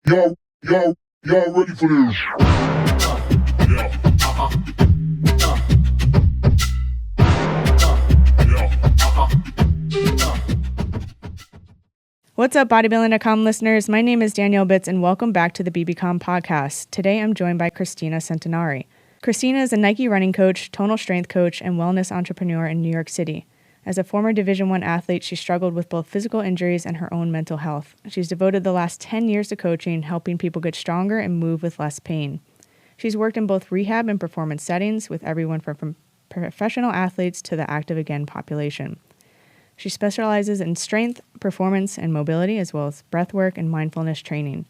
Yo, y'all ready for this? Yeah. What's up, Bodybuilding.com listeners? My name is Danielle Bitts, and welcome back to the BBcom podcast. Today, I'm joined by Kristina Centenari. Kristina is a Nike running coach, tonal strength coach, and wellness entrepreneur in New York City. As a former Division I athlete, she struggled with both physical injuries and her own mental health. She's devoted the last 10 years to coaching, helping people get stronger and move with less pain. She's worked in both rehab and performance settings with everyone from professional athletes to the active again population. She specializes in strength, performance, and mobility, as well as breathwork and mindfulness training.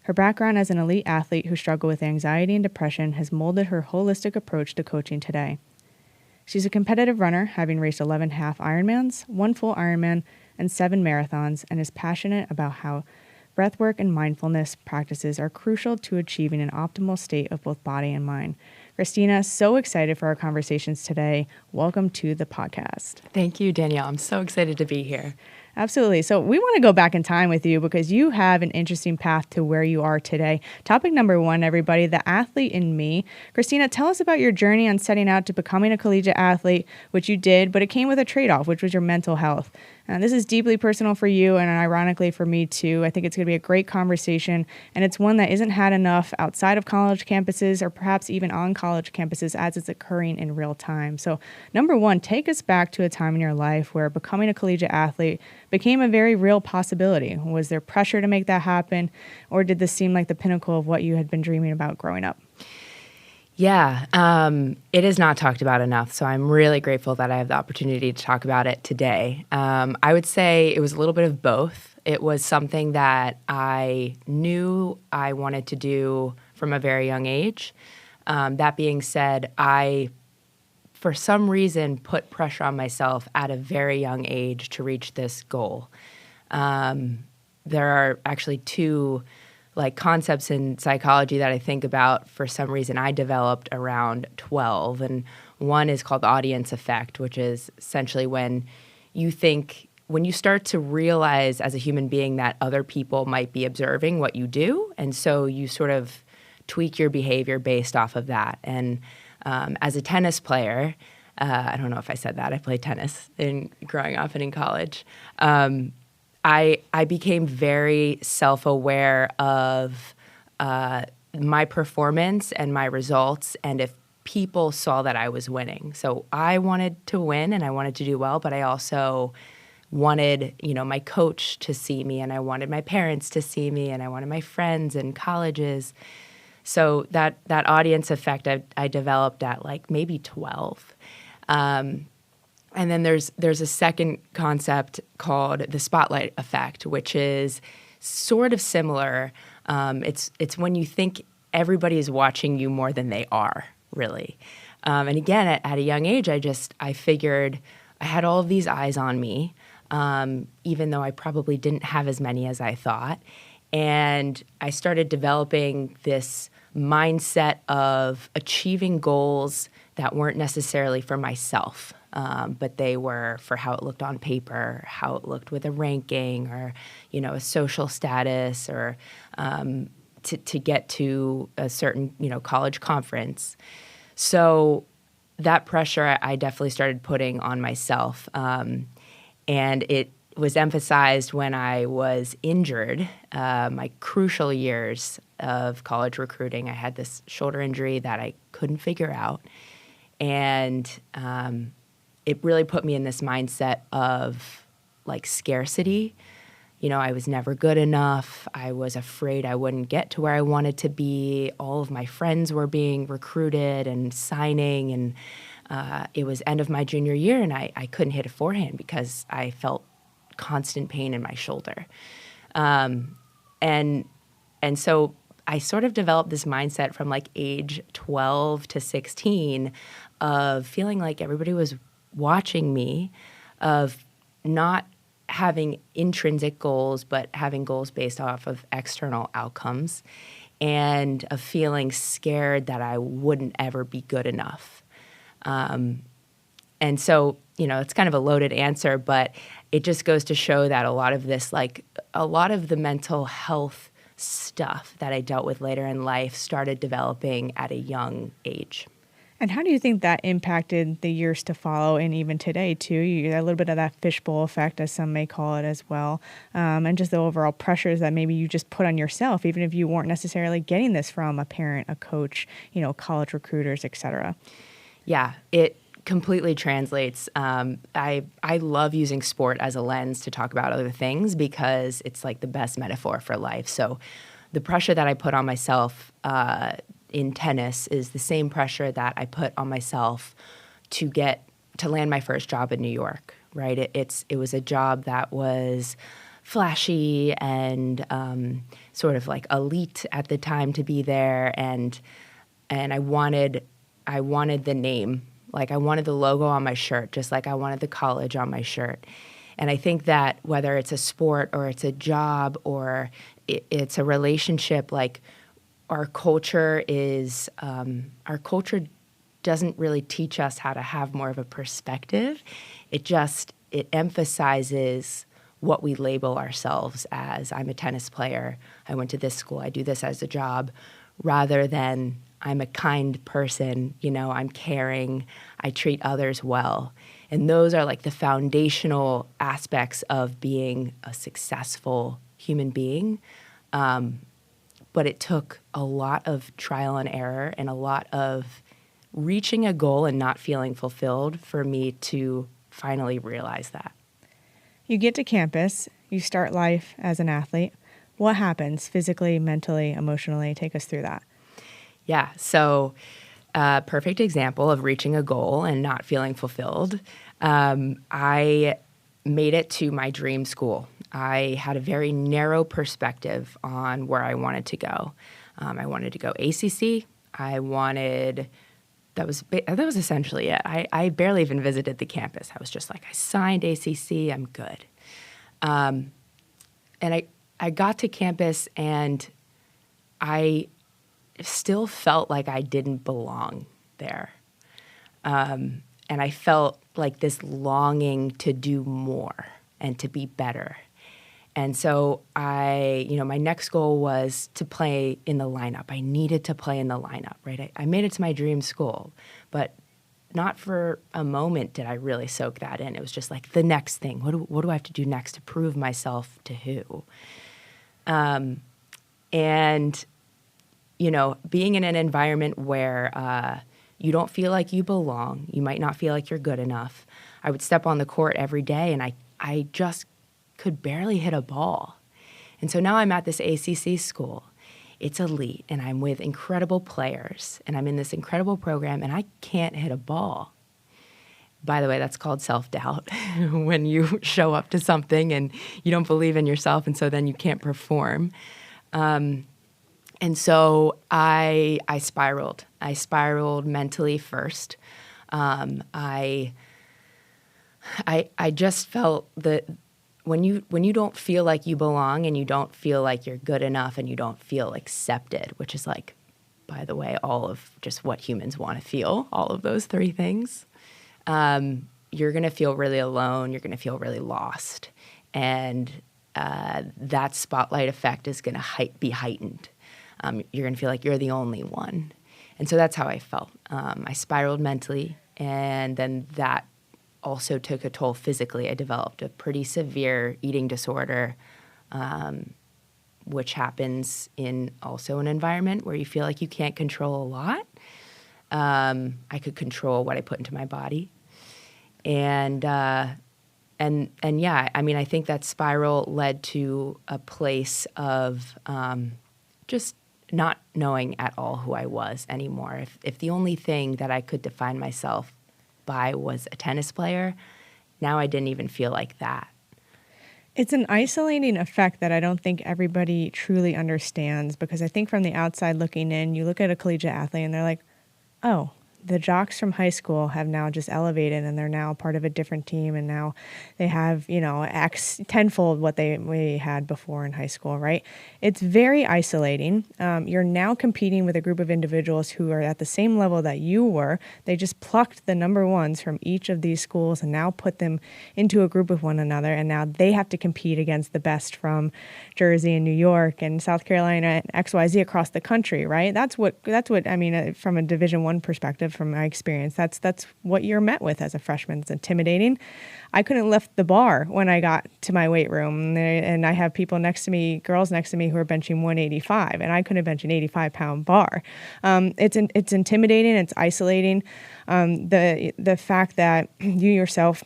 Her background as an elite athlete who struggled with anxiety and depression has molded her holistic approach to coaching today. She's a competitive runner, having raced 11 half Ironmans, 1 full Ironman, and 7 marathons, and is passionate about how breathwork and mindfulness practices are crucial to achieving an optimal state of both body and mind. Kristina, so excited for our conversations today. Welcome to the podcast. Thank you, Danielle. I'm so excited to be here. Absolutely. So we want to go back in time with you because you have an interesting path to where you are today. Topic number 1, everybody, the athlete in me. Kristina, tell us about your journey on setting out to becoming a collegiate athlete, which you did, but it came with a trade-off, which was your mental health. This is deeply personal for you and ironically for me too. I think it's going to be a great conversation, and it's one that isn't had enough outside of college campuses or perhaps even on college campuses as it's occurring in real time. So number 1, take us back to a time in your life where becoming a collegiate athlete became a very real possibility. Was there pressure to make that happen, or did this seem like the pinnacle of what you had been dreaming about growing up? Yeah, it is not talked about enough, so I'm really grateful that I have the opportunity to talk about it today. I would say it was a little bit of both. It was something that I knew I wanted to do from a very young age. That being said, I, for some reason, put pressure on myself at a very young age to reach this goal. There are actually 2 concepts in psychology that I think about for some reason I developed around 12. And one is called the audience effect, which is essentially when you start to realize as a human being that other people might be observing what you do. And so you sort of tweak your behavior based off of that. And as a tennis player, I don't know if I said that, I played tennis growing up and in college. I became very self-aware of my performance and my results, and if people saw that I was winning. So I wanted to win and I wanted to do well, but I also wanted, my coach to see me, and I wanted my parents to see me, and I wanted my friends and colleges. So that audience effect I developed at maybe 12. And then there's a second concept called the spotlight effect, which is sort of similar. It's when you think everybody is watching you more than they are, really. And again, at a young age, I figured I had all of these eyes on me, even though I probably didn't have as many as I thought. And I started developing this mindset of achieving goals that weren't necessarily for myself. But they were for how it looked on paper, how it looked with a ranking or, a social status or to get to a certain, college conference. So that pressure I definitely started putting on myself. And it was emphasized when I was injured, my crucial years of college recruiting. I had this shoulder injury that I couldn't figure out. And it really put me in this mindset of scarcity. I was never good enough. I was afraid I wouldn't get to where I wanted to be. All of my friends were being recruited and signing, and it was end of my junior year, and I couldn't hit a forehand because I felt constant pain in my shoulder. And so I sort of developed this mindset from age 12 to 16 of feeling like everybody was watching me, of not having intrinsic goals, but having goals based off of external outcomes, and of feeling scared that I wouldn't ever be good enough. And so, it's kind of a loaded answer, but it just goes to show that a lot of this, a lot of the mental health stuff that I dealt with later in life started developing at a young age. And how do you think that impacted the years to follow and even today too? You get a little bit of that fishbowl effect, as some may call it as well, and just the overall pressures that maybe you just put on yourself, even if you weren't necessarily getting this from a parent, a coach, college recruiters, etc. Yeah, it completely translates. I love using sport as a lens to talk about other things because it's like the best metaphor for life. So the pressure that I put on myself in tennis is the same pressure that I put on myself to land my first job in New York, right? It was a job that was flashy and sort of like elite at the time to be there, and I wanted the name, like I wanted the logo on my shirt, just like I wanted the college on my shirt. And I think that whether it's a sport or it's a job or it's a relationship, like our culture doesn't really teach us how to have more of a perspective. It emphasizes what we label ourselves as. I'm a tennis player. I went to this school. I do this as a job, rather than I'm a kind person. I'm caring. I treat others well. And those are like the foundational aspects of being a successful human being. But it took a lot of trial and error and a lot of reaching a goal and not feeling fulfilled for me to finally realize that. You get to campus, you start life as an athlete. What happens physically, mentally, emotionally? Take us through that. Yeah, so perfect example of reaching a goal and not feeling fulfilled. I made it to my dream school. I had a very narrow perspective on where I wanted to go. I wanted to go ACC. That was essentially it. I barely even visited the campus. I was just like, I signed ACC, I'm good. And I got to campus and I still felt like I didn't belong there. And I felt like this longing to do more and to be better. And so my next goal was to play in the lineup. I needed to play in the lineup, right? I made it to my dream school, but not for a moment did I really soak that in. It was just like the next thing. What do I have to do next to prove myself to who? And being in an environment where you don't feel like you belong, you might not feel like you're good enough. I would step on the court every day, and I just could barely hit a ball. And so now I'm at this ACC school. It's elite, and I'm with incredible players, and I'm in this incredible program, and I can't hit a ball. By the way, that's called self-doubt, when you show up to something and you don't believe in yourself, and so then you can't perform. And so I spiraled. I spiraled mentally first. I just felt that when you don't feel like you belong and you don't feel like you're good enough and you don't feel accepted, which is like, by the way, all of just what humans want to feel, all of those three things, you're going to feel really alone. You're going to feel really lost. And that spotlight effect is going to be heightened. You're going to feel like you're the only one. And so that's how I felt. I spiraled mentally, and then that also took a toll physically. I developed a pretty severe eating disorder, which happens in also an environment where you feel like you can't control a lot. I could control what I put into my body. And yeah, I mean, I think that spiral led to a place of just not knowing at all who I was anymore. If the only thing that I could define myself by was a tennis player, now I didn't even feel like that. It's an isolating effect that I don't think everybody truly understands, because I think from the outside looking in, you look at a collegiate athlete and they're like, oh, the jocks from high school have now just elevated, and they're now part of a different team, and now they have, X tenfold what we had before in high school, right? It's very isolating. You're now competing with a group of individuals who are at the same level that you were. They just plucked the number ones from each of these schools and now put them into a group with one another, and now they have to compete against the best from Jersey and New York and South Carolina and XYZ across the country, right? That's what I mean, from a Division I perspective, from my experience, that's what you're met with as a freshman. It's intimidating. I couldn't lift the bar when I got to my weight room, and I have people next to me, girls next to me, who are benching 185, and I couldn't bench an 85-pound bar. It's intimidating. It's isolating. The fact that you yourself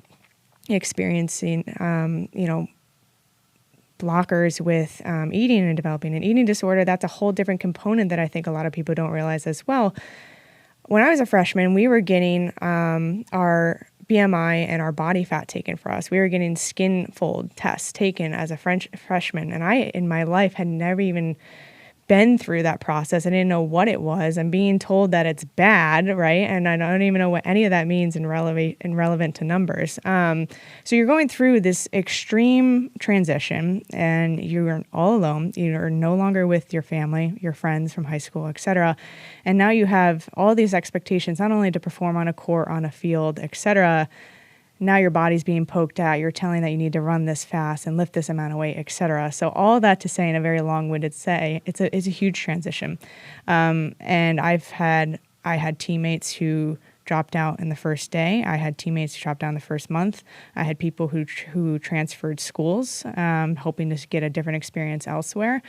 experiencing, blockers with eating and developing an eating disorder, that's a whole different component that I think a lot of people don't realize as well. When I was a freshman, we were getting our BMI and our body fat taken for us. We were getting skin fold tests taken as a freshman. And I, in my life, had never even been through that process. I didn't know what it was. I'm being told that it's bad, right? And I don't even know what any of that means in relevant to numbers. So you're going through this extreme transition, and you're all alone. You're no longer with your family, your friends from high school, etc. And now you have all these expectations, not only to perform on a court, on a field, etc. Now your body's being poked at. You're telling that you need to run this fast and lift this amount of weight, etc. So all that to say, in a very long-winded say, it's a huge transition. And I had teammates who dropped out in the first day. I had teammates who dropped out in the first month. I had people who transferred schools, hoping to get a different experience elsewhere.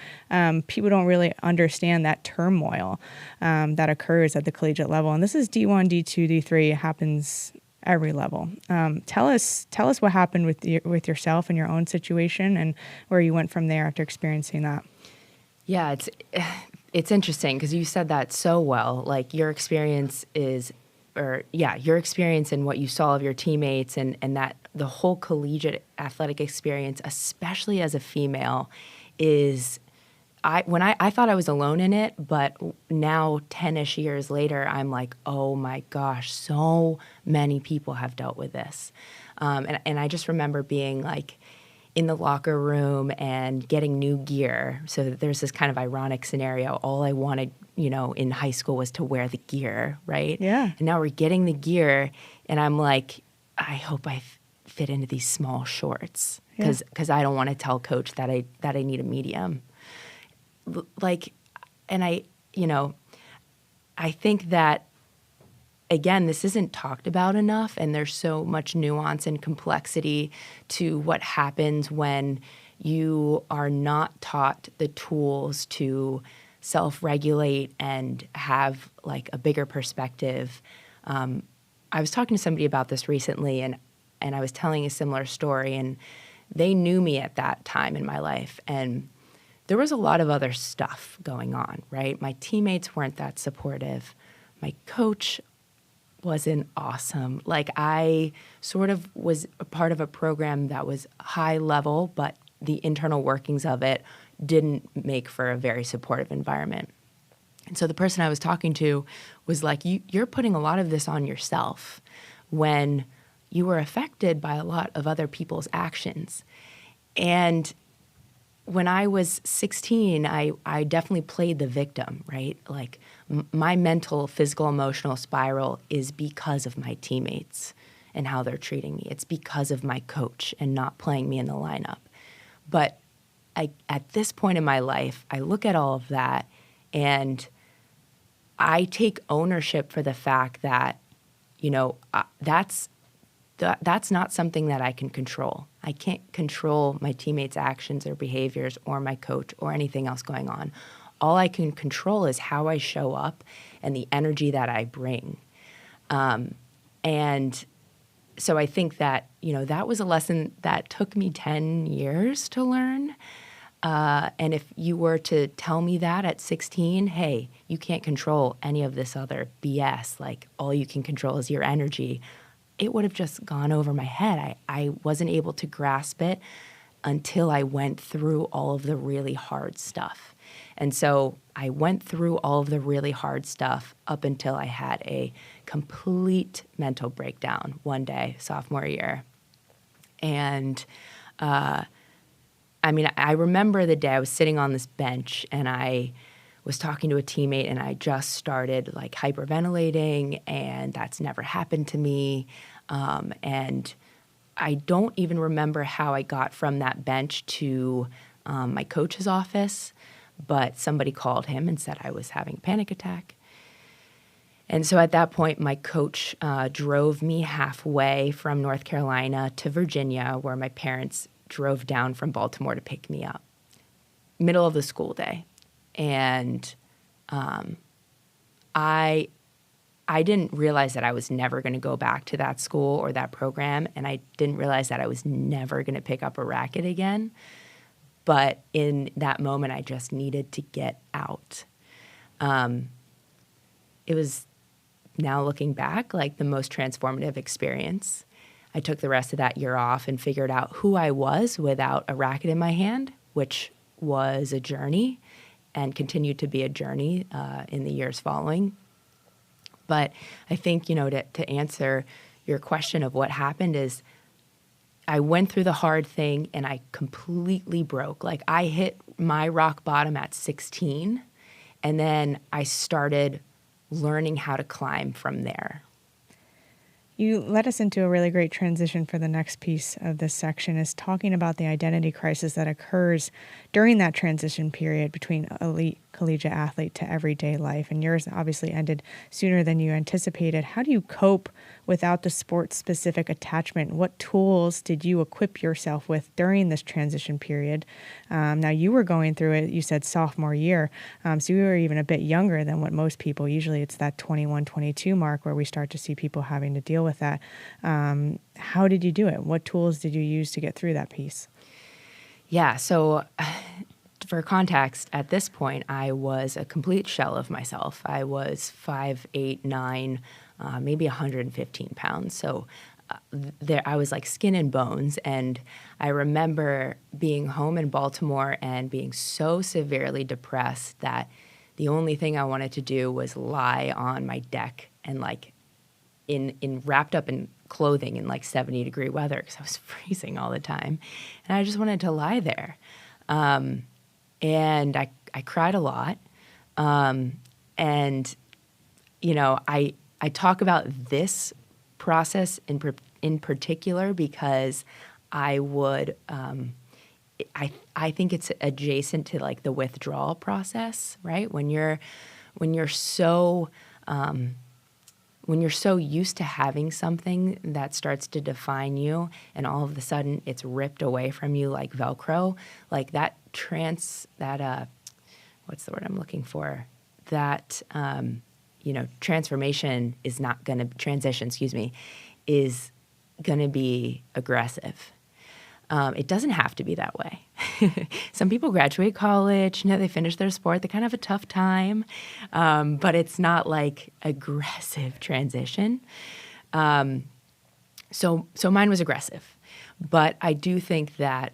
People don't really understand that turmoil that occurs at the collegiate level. And this is D1, D2, D3. It happens every level. Tell us what happened with yourself and your own situation, and where you went from there after experiencing that. Yeah, it's interesting because you said that so well. Like your experience and what you saw of your teammates, and that the whole collegiate athletic experience, especially as a female, is. I thought I was alone in it, but now 10-ish years later, I'm like, oh my gosh, so many people have dealt with this. And I just remember being like in the locker room and getting new gear. So there's this kind of ironic scenario. All I wanted, in high school was to wear the gear, right? Yeah. And now we're getting the gear, and I'm like, I hope I fit into these small shorts because I don't want to tell coach that I need a medium. I think that, again, this isn't talked about enough, and there's so much nuance and complexity to what happens when you are not taught the tools to self-regulate and have like a bigger perspective. I was talking to somebody about this recently, and I was telling a similar story, and they knew me at that time in my life, and there was a lot of other stuff going on, right? My teammates weren't that supportive. My coach wasn't awesome. Like, I sort of was a part of a program that was high level, but the internal workings of it didn't make for a very supportive environment. And so the person I was talking to was like, you're putting a lot of this on yourself when you were affected by a lot of other people's actions. And when I was 16, I definitely played the victim, right? Like my mental, physical, emotional spiral is because of my teammates and how they're treating me. It's because of my coach and not playing me in the lineup. But at this point in my life, I look at all of that and I take ownership for the fact that, that's not something that I can control. I can't control my teammates' actions or behaviors or my coach or anything else going on. All I can control is how I show up and the energy that I bring. And so I think that, that was a lesson that took me 10 years to learn. And if you were to tell me that at 16, hey, you can't control any of this other BS, like all you can control is your energy, it would have just gone over my head. I wasn't able to grasp it until I went through all of the really hard stuff. And so I went through all of the really hard stuff up until I had a complete mental breakdown one day, sophomore year. And I remember the day I was sitting on this bench and I was talking to a teammate and I just started like hyperventilating, and that's never happened to me. And I don't even remember how I got from that bench to my coach's office, but somebody called him and said I was having a panic attack. And so at that point, my coach drove me halfway from North Carolina to Virginia, where my parents drove down from Baltimore to pick me up, middle of the school day. And I didn't realize that I was never going to go back to that school or that program, and I didn't realize that I was never going to pick up a racket again. But in that moment, I just needed to get out. It was, now looking back, like the most transformative experience. I took the rest of that year off and figured out who I was without a racket in my hand, which was a journey and continued to be a journey in the years following. But I think, to answer your question of what happened is I went through the hard thing and I completely broke. Like I hit my rock bottom at 16, and then I started learning how to climb from there. You led us into a really great transition for the next piece of this section, is talking about the identity crisis that occurs during that transition period between elite collegiate athlete to everyday life. And yours obviously ended sooner than you anticipated. How do you cope without the sport-specific attachment? What tools did you equip yourself with during this transition period? Now, you were going through it, you said sophomore year, so you were even a bit younger than what most people. Usually it's that 21, 22 mark where we start to see people having to deal with that. How did you do it? What tools did you use to get through that piece? Yeah, so for context, at this point, I was a complete shell of myself. I was 5'8", 9", maybe 115 pounds. So I was like skin and bones. And I remember being home in Baltimore and being so severely depressed that the only thing I wanted to do was lie on my deck and like in wrapped up in clothing in like 70-degree weather because I was freezing all the time. And I just wanted to lie there. And I cried a lot. And, I talk about this process in particular because I would, I think it's adjacent to like the withdrawal process, right? When you're so used to having something that starts to define you and all of a sudden it's ripped away from you like Velcro, like what's the word I'm looking for? That, transition is going to be aggressive. It doesn't have to be that way. Some people graduate college, they finish their sport, they kind of have a tough time, but it's not like aggressive transition. So mine was aggressive, but I do think that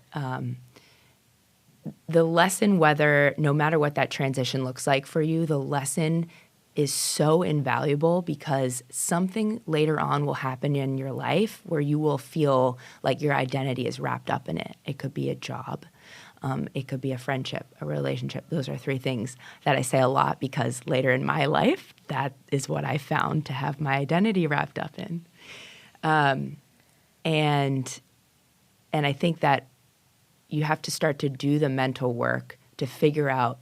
the lesson, no matter what that transition looks like for you, the lesson is so invaluable because something later on will happen in your life where you will feel like your identity is wrapped up in it. It could be a job. It could be a friendship, a relationship. Those are three things that I say a lot because later in my life, that is what I found to have my identity wrapped up in. And I think that you have to start to do the mental work to figure out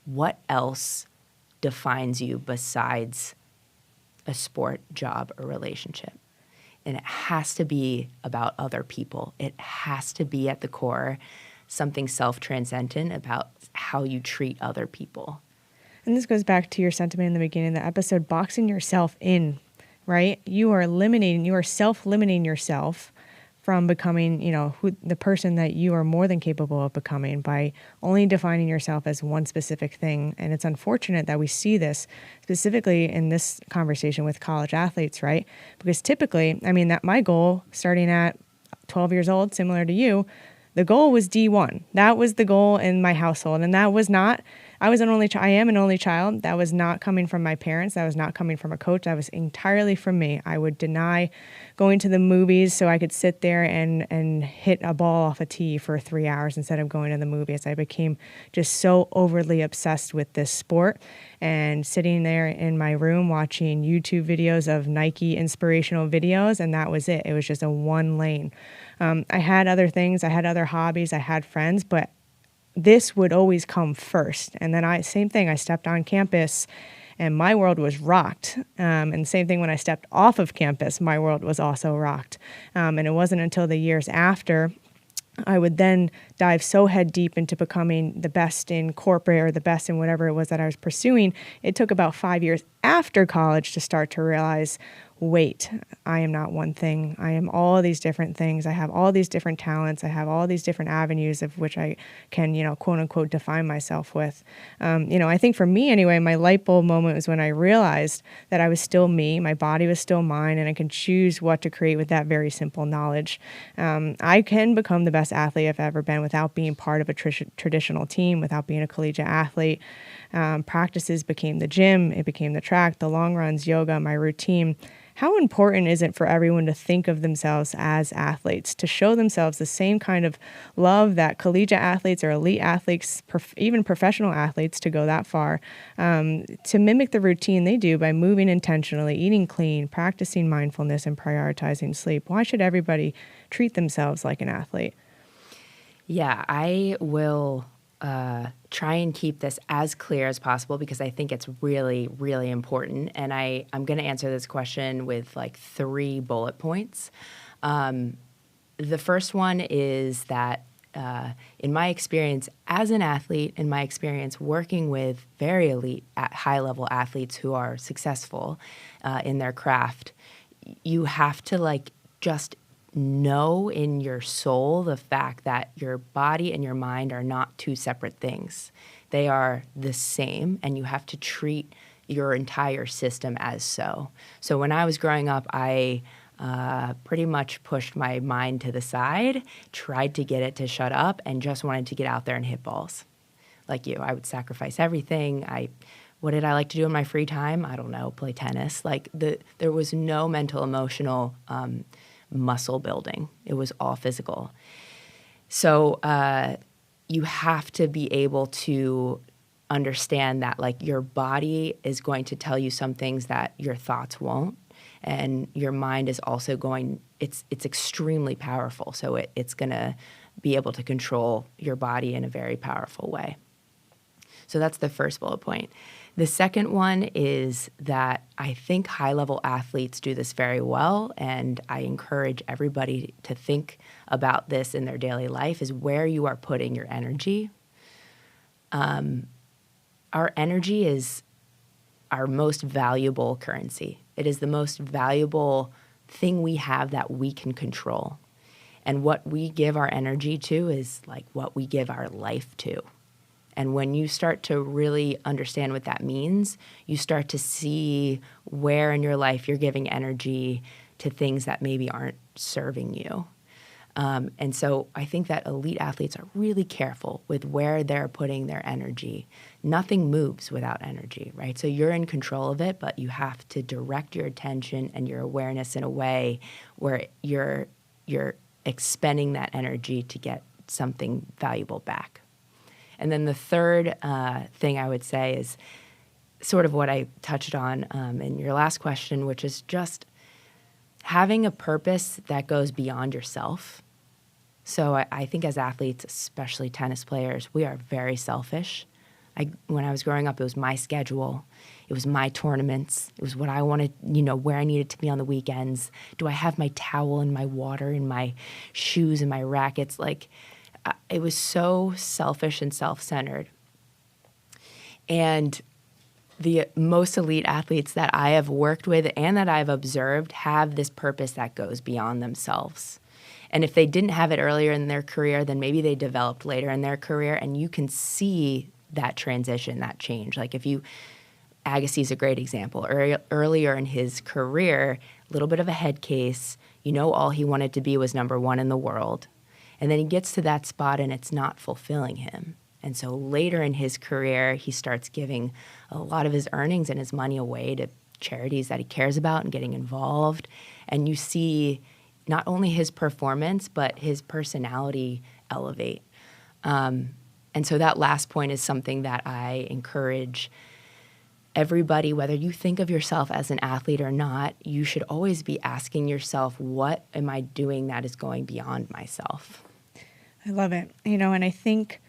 what else defines you besides a sport, job, or relationship. And it has to be about other people. It has to be at the core something self-transcendent about how you treat other people. And this goes back to your sentiment in the beginning of the episode, boxing yourself in, right? You are self-limiting yourself from becoming, the person that you are more than capable of becoming by only defining yourself as one specific thing. And it's unfortunate that we see this specifically in this conversation with college athletes, right? Because typically, that my goal starting at 12 years old, similar to you, the goal was D1. That was the goal in my household. And that was not I am an only child. That was not coming from my parents. That was not coming from a coach. That was entirely from me. I would deny going to the movies so I could sit there and hit a ball off a tee for 3 hours instead of going to the movies. I became just so overly obsessed with this sport, and sitting there in my room watching YouTube videos of Nike inspirational videos, and that was it. It was just a one lane. I had other things. I had other hobbies. I had friends, but this would always come first. And then same thing, I stepped on campus and my world was rocked. And same thing when I stepped off of campus, my world was also rocked. And it wasn't until the years after I would then dive so head deep into becoming the best in corporate or the best in whatever it was that I was pursuing. It took about 5 years after college to start to realize, wait, I am not one thing. I am all these different things. I have all these different talents. I have all these different avenues of which I can, quote unquote, define myself with. I think for me anyway, my light bulb moment was when I realized that I was still me, my body was still mine, and I can choose what to create with that very simple knowledge. I can become the best athlete I've ever been without being part of a traditional team, without being a collegiate athlete. Practices became the gym, it became the track, the long runs, yoga, my routine. How important is it for everyone to think of themselves as athletes, to show themselves the same kind of love that collegiate athletes or elite athletes, even professional athletes, to go that far, to mimic the routine they do by moving intentionally, eating clean, practicing mindfulness, and prioritizing sleep? Why should everybody treat themselves like an athlete? Yeah, I will try and keep this as clear as possible because I think it's really, really important. And I'm going to answer this question with like 3 bullet points. The first one is that in my experience as an athlete, in my experience working with very elite, high-level athletes who are successful in their craft, you have to just know in your soul the fact that your body and your mind are not 2 separate things. They are the same, and you have to treat your entire system as so. So when I was growing up, I pretty much pushed my mind to the side, tried to get it to shut up, and just wanted to get out there and hit balls. Like you, I would sacrifice everything. What did I like to do in my free time? I don't know, play tennis. There was no mental, emotional muscle building. It was all physical. So you have to be able to understand that your body is going to tell you some things that your thoughts won't, and your mind is also it's extremely powerful. So it's going to be able to control your body in a very powerful way. So that's the first bullet point. The second one is that I think high-level athletes do this very well, and I encourage everybody to think about this in their daily life, is where you are putting your energy. Our energy is our most valuable currency. It is the most valuable thing we have that we can control. And what we give our energy to is what we give our life to. And when you start to really understand what that means, you start to see where in your life you're giving energy to things that maybe aren't serving you. And so I think that elite athletes are really careful with where they're putting their energy. Nothing moves without energy, right? So you're in control of it, but you have to direct your attention and your awareness in a way where you're expending that energy to get something valuable back. And then the third thing I would say is sort of what I touched on in your last question, which is just having a purpose that goes beyond yourself. So I think as athletes, especially tennis players, we are very selfish. When I was growing up, it was my schedule. It was my tournaments. It was what I wanted, where I needed to be on the weekends. Do I have my towel and my water and my shoes and my rackets? It was so selfish and self-centered. And the most elite athletes that I have worked with and that I've observed have this purpose that goes beyond themselves. And if they didn't have it earlier in their career, then maybe they developed later in their career, and you can see that transition, that change. Agassi's a great example. Earlier in his career, a little bit of a head case, all he wanted to be was number 1 in the world. And then he gets to that spot and it's not fulfilling him. And so later in his career, he starts giving a lot of his earnings and his money away to charities that he cares about and getting involved. And you see not only his performance, but his personality elevate. And so that last point is something that I encourage everybody, whether you think of yourself as an athlete or not, you should always be asking yourself, what am I doing that is going beyond myself? I love it. And I think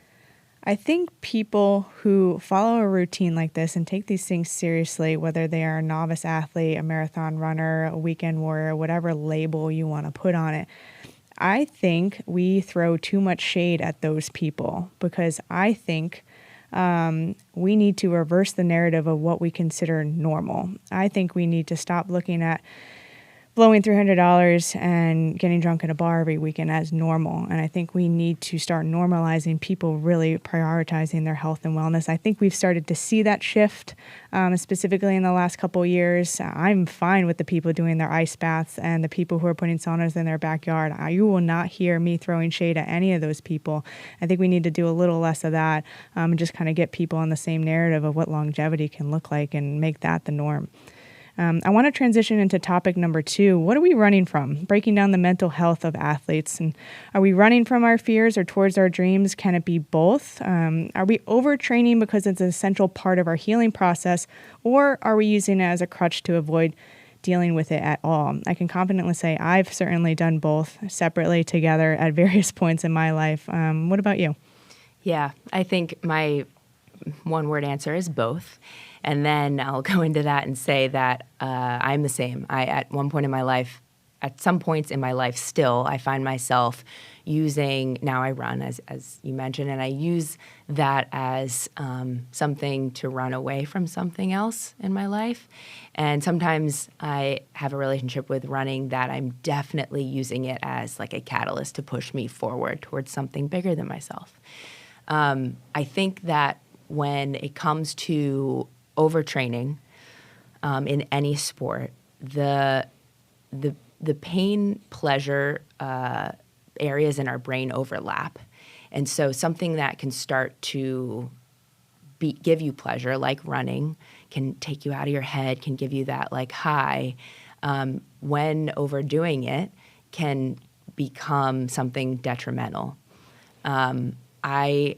people who follow a routine like this and take these things seriously, whether they are a novice athlete, a marathon runner, a weekend warrior, whatever label you want to put on it, I think we throw too much shade at those people, because I think we need to reverse the narrative of what we consider normal. I think we need to stop looking at blowing $300 and getting drunk at a bar every weekend as normal. And I think we need to start normalizing people really prioritizing their health and wellness. I think we've started to see that shift, specifically in the last couple of years. I'm fine with the people doing their ice baths and the people who are putting saunas in their backyard. You will not hear me throwing shade at any of those people. I think we need to do a little less of that, and just kind of get people on the same narrative of what longevity can look like and make that the norm. I want to transition into topic number 2. What are we running from? Breaking down the mental health of athletes. And are we running from our fears or towards our dreams? Can it be both? Are we overtraining because it's an essential part of our healing process? Or are we using it as a crutch to avoid dealing with it at all? I can confidently say I've certainly done both, separately, together, at various points in my life. What about you? Yeah, I think my one-word answer is both. And then I'll go into that and say that I'm the same. At some points in my life still, I find myself using, now I run, as you mentioned, and I use that as something to run away from something else in my life. And sometimes I have a relationship with running that I'm definitely using it as like a catalyst to push me forward towards something bigger than myself. I think that when it comes to overtraining in any sport, the pain pleasure areas in our brain overlap, and so something that can start to give you pleasure, like running, can take you out of your head, can give you that like high. When overdoing it, can become something detrimental. I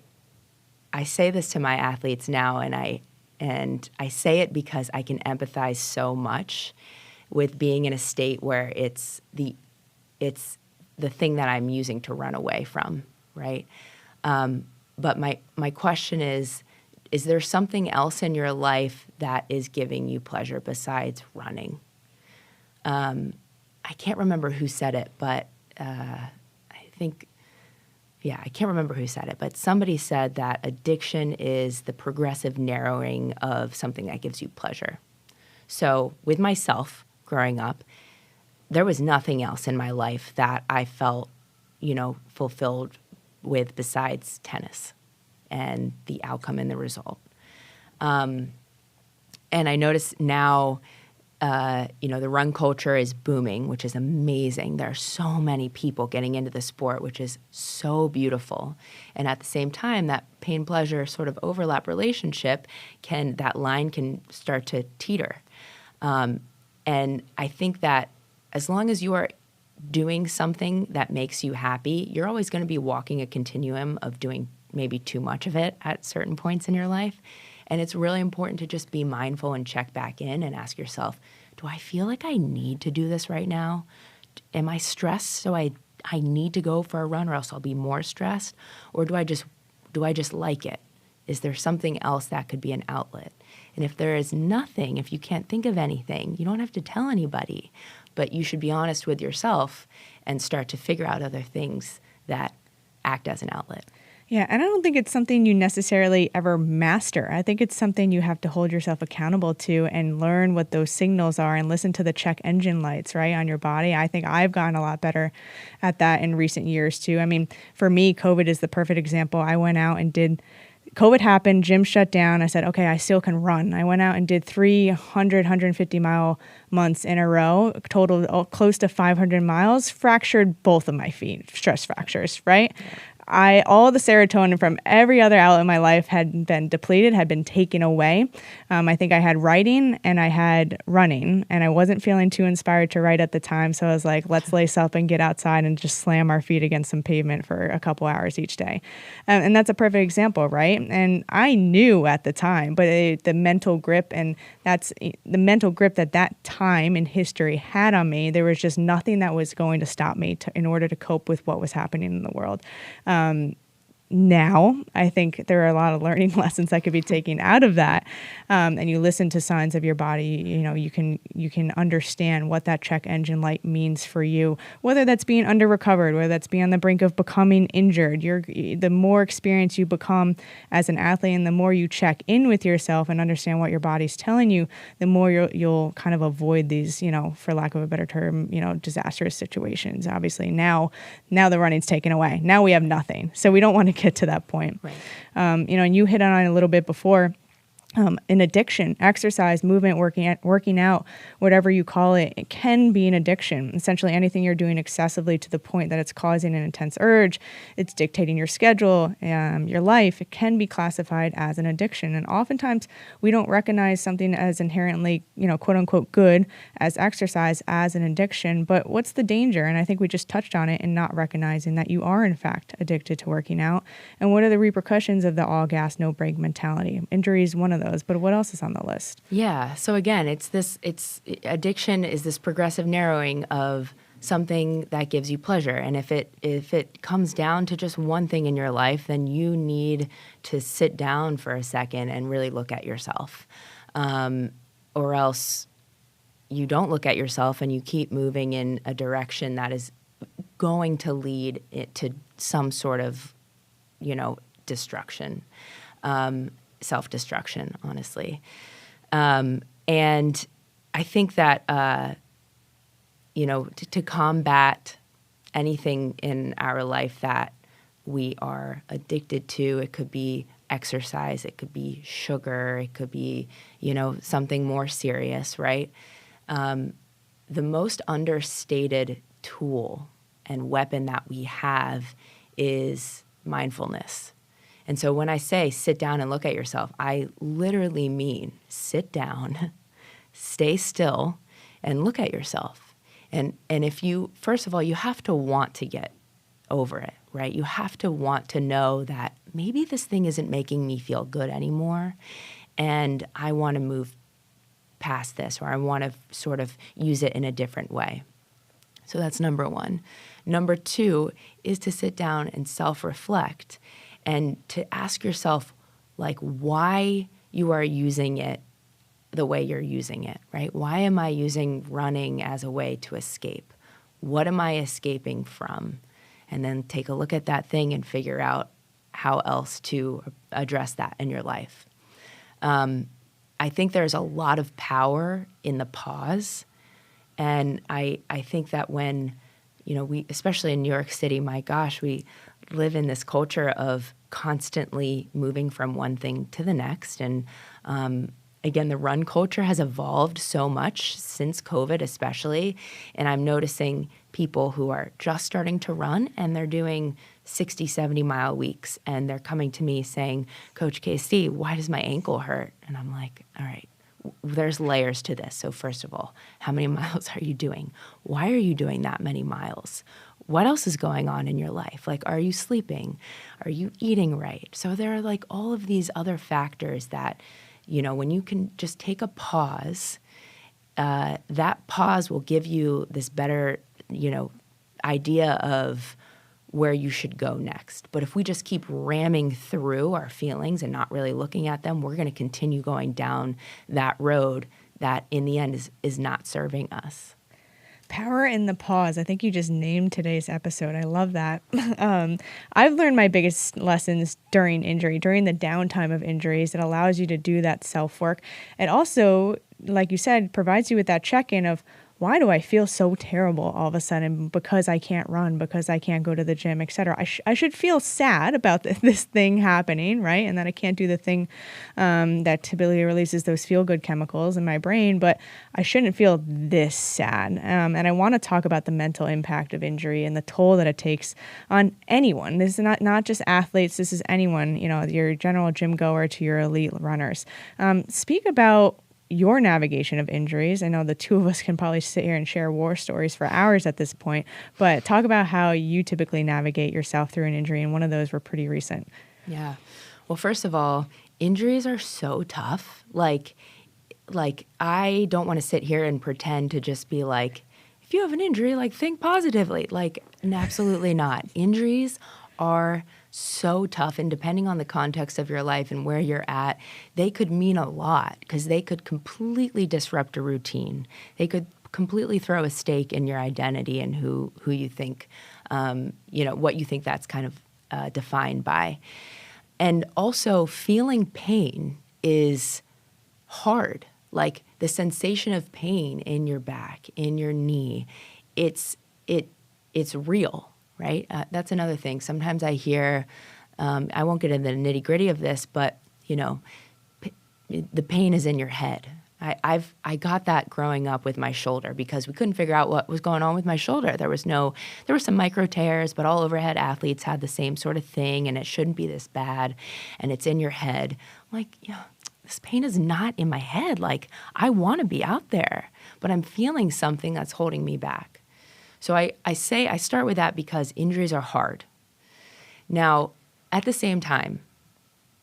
say this to my athletes now, and I say it because I can empathize so much with being in a state where it's the thing that I'm using to run away from, right? But my question is there something else in your life that is giving you pleasure besides running? I can't remember who said it, but I can't remember who said it, but somebody said that addiction is the progressive narrowing of something that gives you pleasure. So with myself growing up, there was nothing else in my life that I felt, fulfilled with besides tennis and the outcome and the result. And I notice now, the run culture is booming, which is amazing. There are so many people getting into the sport, which is so beautiful. And at the same time, that pain-pleasure sort of overlap relationship that line can start to teeter. And I think that as long as you are doing something that makes you happy, you're always going to be walking a continuum of doing maybe too much of it at certain points in your life. And it's really important to just be mindful and check back in and ask yourself, do I feel like I need to do this right now? Am I stressed so I need to go for a run or else I'll be more stressed? Or do I just like it? Is there something else that could be an outlet? And if there is nothing, if you can't think of anything, you don't have to tell anybody, but you should be honest with yourself and start to figure out other things that act as an outlet. Yeah, and I don't think it's something you necessarily ever master. I think it's something you have to hold yourself accountable to and learn what those signals are and listen to the check engine lights, right, on your body. I think I've gotten a lot better at that in recent years too. I mean, for me, COVID is the perfect example. I went out and COVID happened, gym shut down. I said, okay, I still can run. I went out and did 150 mile months in a row, totaled close to 500 miles, fractured both of my feet, stress fractures, right? all the serotonin from every other outlet in my life had been depleted, had been taken away. I think I had writing and I had running, and I wasn't feeling too inspired to write at the time. So I was like, let's lace up and get outside and just slam our feet against some pavement for a couple hours each day. And that's a perfect example, right? And I knew at the time, but the mental grip, and that's the mental grip that time in history had on me. There was just nothing that was going to stop me in order to cope with what was happening in the world. Now, I think there are a lot of learning lessons that could be taken out of that. And you listen to signs of your body, you can understand what that check engine light means for you, whether that's being under recovered, whether that's being on the brink of becoming injured. The more experience you become as an athlete and the more you check in with yourself and understand what your body's telling you, the more you'll kind of avoid these, for lack of a better term, disastrous situations. Obviously now the running's taken away. Now we have nothing. So we don't want to get to that point. Right. And you hit on it a little bit before. An addiction, exercise, movement, working out, whatever you call it, it can be an addiction. Essentially anything you're doing excessively to the point that it's causing an intense urge, it's dictating your schedule, your life, it can be classified as an addiction. And oftentimes we don't recognize something as inherently, quote unquote good as exercise as an addiction. But what's the danger? And I think we just touched on it in not recognizing that you are in fact addicted to working out. And what are the repercussions of the all gas, no break mentality? Injury is one of those, but what else is on the list? Yeah. So again, addiction is this progressive narrowing of something that gives you pleasure. And if it comes down to just one thing in your life, then you need to sit down for a second and really look at yourself. Or else you don't look at yourself and you keep moving in a direction that is going to lead it to some sort of, destruction. Self-destruction, honestly. And I think that, to combat anything in our life that we are addicted to, it could be exercise, it could be sugar, it could be, something more serious, right? The most understated tool and weapon that we have is mindfulness. And so when I say sit down and look at yourself, I literally mean sit down, stay still, and look at yourself. And if first of all, you have to want to get over it, right? You have to want to know that maybe this thing isn't making me feel good anymore, and I want to move past this, or I want to sort of use it in a different way. So that's number one. Number two is to sit down and self-reflect and to ask yourself, why you are using it the way you're using it, right? Why am I using running as a way to escape? What am I escaping from? And then take a look at that thing and figure out how else to address that in your life. I think there's a lot of power in the pause. And I think that when, we, especially in New York City, my gosh, we live in this culture of constantly moving from one thing to the next. And again, the run culture has evolved so much since COVID especially. And I'm noticing people who are just starting to run and they're doing 60, 70-mile weeks. And they're coming to me saying, Coach KC, why does my ankle hurt? And I'm like, all right, there's layers to this. So first of all, how many miles are you doing? Why are you doing that many miles? What else is going on in your life? Are you sleeping? Are you eating right? So there are all of these other factors that, when you can just take a pause, that pause will give you this better, idea of where you should go next. But if we just keep ramming through our feelings and not really looking at them, we're going to continue going down that road that in the end is not serving us. Power in the pause. I think you just named today's episode. I love that. I've learned my biggest lessons during injury, during the downtime of injuries. It allows you to do that self-work. It also, like you said, provides you with that check-in of why do I feel so terrible all of a sudden because I can't run, because I can't go to the gym, etc. I should feel sad about this thing happening, right? And that I can't do the thing that typically releases those feel-good chemicals in my brain, but I shouldn't feel this sad. And I want to talk about the mental impact of injury and the toll that it takes on anyone. This is not just athletes. This is anyone, your general gym goer to your elite runners. Speak about your navigation of injuries. I know the two of us can probably sit here and share war stories for hours at this point, but talk about how you typically navigate yourself through an injury, and one of those were pretty recent. Yeah. Well, first of all, injuries are so tough. Like I don't want to sit here and pretend to just be like, if you have an injury, like think positively. Like, absolutely not. Injuries are so tough, and depending on the context of your life and where you're at, they could mean a lot because they could completely disrupt a routine. They could completely throw a stake in your identity and who you think, what you think that's kind of defined by. And also, feeling pain is hard. Like the sensation of pain in your back, in your knee, it's real. Right? That's another thing. Sometimes I hear, I won't get into the nitty gritty of this, but the pain is in your head. I got that growing up with my shoulder because we couldn't figure out what was going on with my shoulder. There were some micro tears, but all overhead athletes had the same sort of thing, and it shouldn't be this bad, and it's in your head. I'm like, this pain is not in my head. Like, I want to be out there, but I'm feeling something that's holding me back. So I start with that because injuries are hard. Now, at the same time,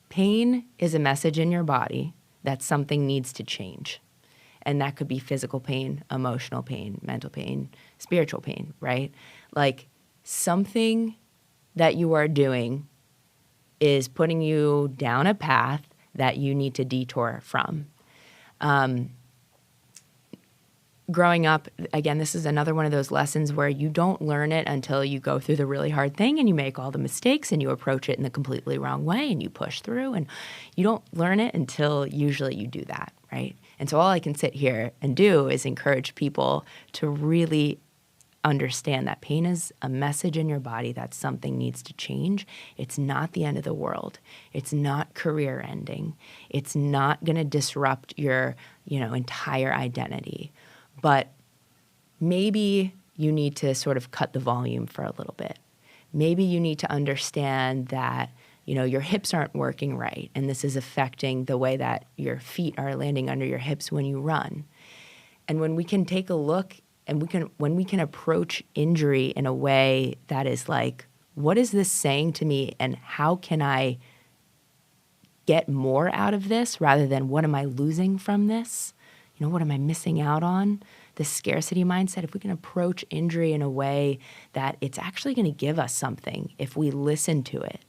pain is a message in your body that something needs to change. And that could be physical pain, emotional pain, mental pain, spiritual pain, right? Like something that you are doing is putting you down a path that you need to detour from. Growing up, again, this is another one of those lessons where you don't learn it until you go through the really hard thing and you make all the mistakes and you approach it in the completely wrong way and you push through, and you don't learn it until usually you do that, right? And so all I can sit here and do is encourage people to really understand that pain is a message in your body that something needs to change. It's not the end of the world. It's not career ending. It's not going to disrupt your, entire identity. But maybe you need to sort of cut the volume for a little bit. Maybe you need to understand that, your hips aren't working right, and this is affecting the way that your feet are landing under your hips when you run. And when we can take a look and when we can approach injury in a way that is like, what is this saying to me, and how can I get more out of this rather than what am I losing from this? What am I missing out on? This scarcity mindset, if we can approach injury in a way that it's actually going to give us something if we listen to it,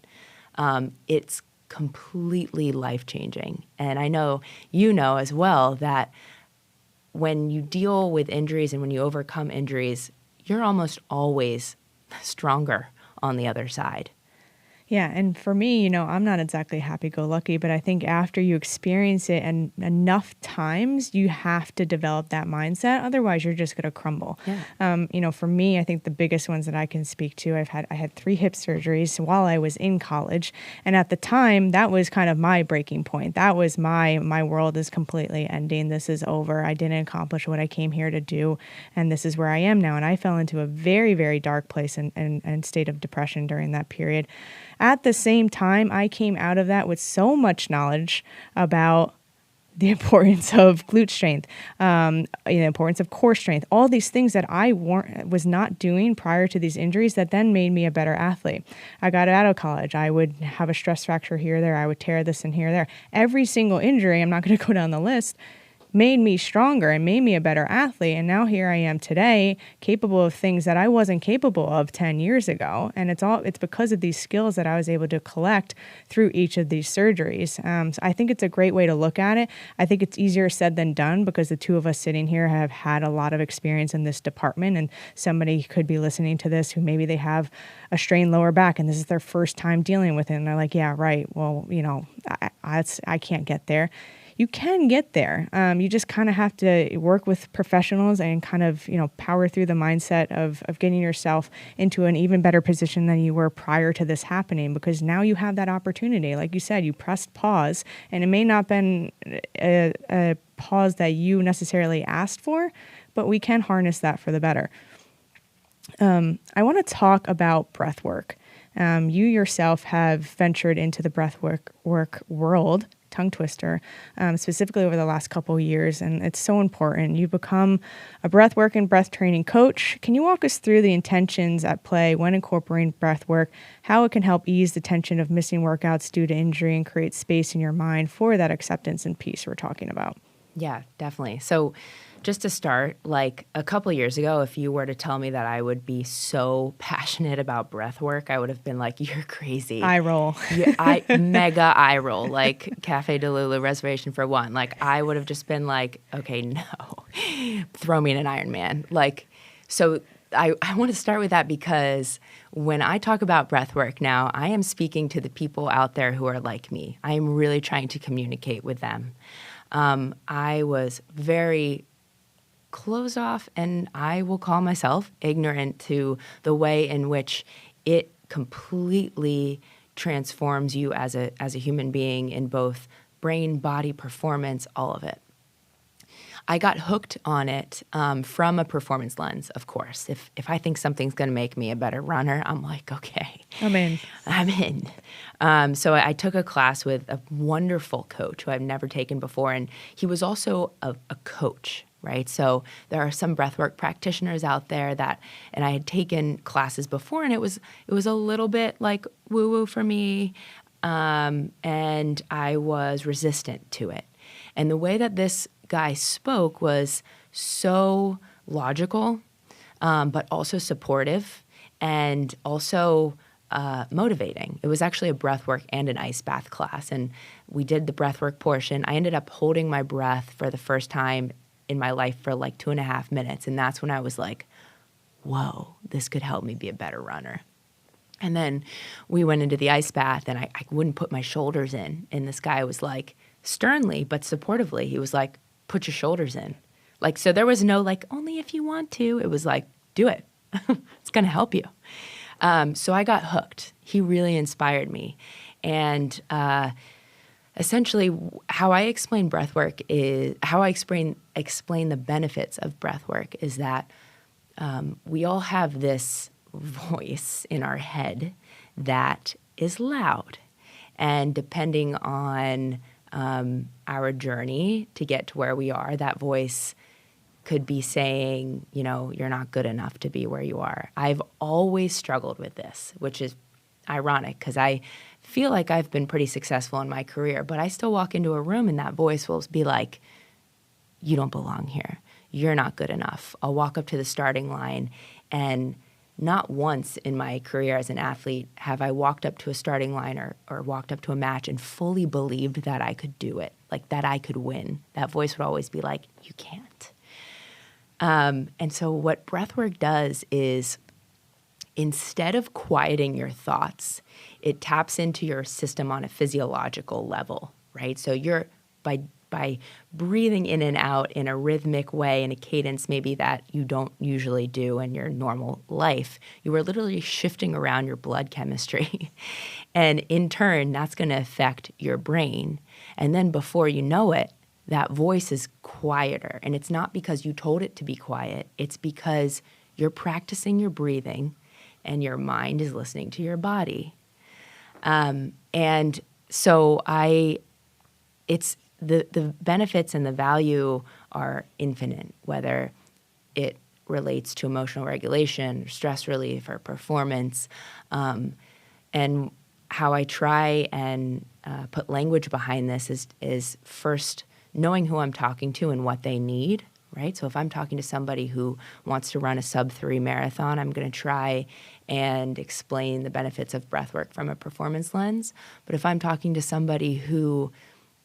it's completely life-changing. And I know as well that when you deal with injuries and when you overcome injuries, you're almost always stronger on the other side. Yeah. And for me, I'm not exactly happy-go-lucky, but I think after you experience it and enough times, you have to develop that mindset. Otherwise, you're just going to crumble. Yeah. For me, I think the biggest ones that I can speak to, I had 3 hip surgeries while I was in college. And at the time, that was kind of my breaking point. That was my world is completely ending. This is over. I didn't accomplish what I came here to do. And this is where I am now. And I fell into a very, very dark place and state of depression during that period. At the same time, I came out of that with so much knowledge about the importance of glute strength, the importance of core strength, all these things that I was not doing prior to these injuries that then made me a better athlete. I got out of college. I would have a stress fracture here or there. I would tear this and here or there. Every single injury, I'm not going to go down the list, made me stronger and made me a better athlete. And now here I am today, capable of things that I wasn't capable of 10 years ago. And it's because of these skills that I was able to collect through each of these surgeries. So I think it's a great way to look at it. I think it's easier said than done because the two of us sitting here have had a lot of experience in this department, and somebody could be listening to this who maybe they have a strained lower back and this is their first time dealing with it. And they're like, yeah, right. Well, I can't get there. you can get there. You just kind of have to work with professionals and kind of, power through the mindset of getting yourself into an even better position than you were prior to this happening, because now you have that opportunity. Like you said, you pressed pause, and it may not have been a pause that you necessarily asked for, but we can harness that for the better. I want to talk about breath work. You yourself have ventured into the breath work world, tongue twister, specifically over the last couple of years, and it's so important. You've become a breath work and breath training coach. Can you walk us through the intentions at play when incorporating breath work, how it can help ease the tension of missing workouts due to injury and create space in your mind for that acceptance and peace we're talking about? Yeah, definitely. So just to start, like a couple years ago, if you were to tell me that I would be so passionate about breath work, I would have been like, you're crazy. Eye roll. Mega eye roll, like Cafe de Lulu reservation for one. Like I would have just been like, okay, no, throw me in an Ironman. Like, so I want to start with that because when I talk about breath work now, I am speaking to the people out there who are like me. I am really trying to communicate with them. I was very closed off, and I will call myself ignorant to the way in which it completely transforms you as a human being in both brain, body, performance, all of it. I got hooked on it from a performance lens, of course. If I think something's going to make me a better runner, I'm like, okay. I'm in. So I took a class with a wonderful coach who I've never taken before, and he was also a coach, right? So there are some breathwork practitioners out there and I had taken classes before, and it was a little bit like woo-woo for me, and I was resistant to it. And the way that this guy spoke was so logical, but also supportive and also motivating. It was actually a breathwork and an ice bath class, and we did the breathwork portion. I ended up holding my breath for the first time in my life for like 2.5 minutes, and that's when I was like, whoa, this could help me be a better runner. And then we went into the ice bath, and I wouldn't put my shoulders in, and this guy was like, sternly but supportively, he was like, put your shoulders in. Like, so there was no like, only if you want to. It was like, do it. It's going to help you. So I got hooked. He really inspired me. And essentially how I explain breathwork is, how I explain the benefits of breathwork is that we all have this voice in our head that is loud. And depending on our journey to get to where we are, that voice could be saying, you're not good enough to be where you are. I've always struggled with this, which is ironic because I feel like I've been pretty successful in my career, but I still walk into a room and that voice will be like, you don't belong here. You're not good enough. I'll walk up to the starting line, and not once in my career as an athlete have I walked up to a starting line or walked up to a match and fully believed that I could do it, like that I could win. That voice would always be like, you can't. And so what breathwork does is, instead of quieting your thoughts, it taps into your system on a physiological level, right? So you're, by breathing in and out in a rhythmic way, in a cadence maybe that you don't usually do in your normal life, you are literally shifting around your blood chemistry. And in turn, that's going to affect your brain. And then before you know it, that voice is quieter. And it's not because you told it to be quiet. It's because you're practicing your breathing and your mind is listening to your body. And so it's the benefits and the value are infinite, whether it relates to emotional regulation, stress relief, or performance. And how I try and put language behind this is first knowing who I'm talking to and what they need, right? So if I'm talking to somebody who wants to run a sub-3 marathon, I'm going to try and explain the benefits of breathwork from a performance lens. But if I'm talking to somebody who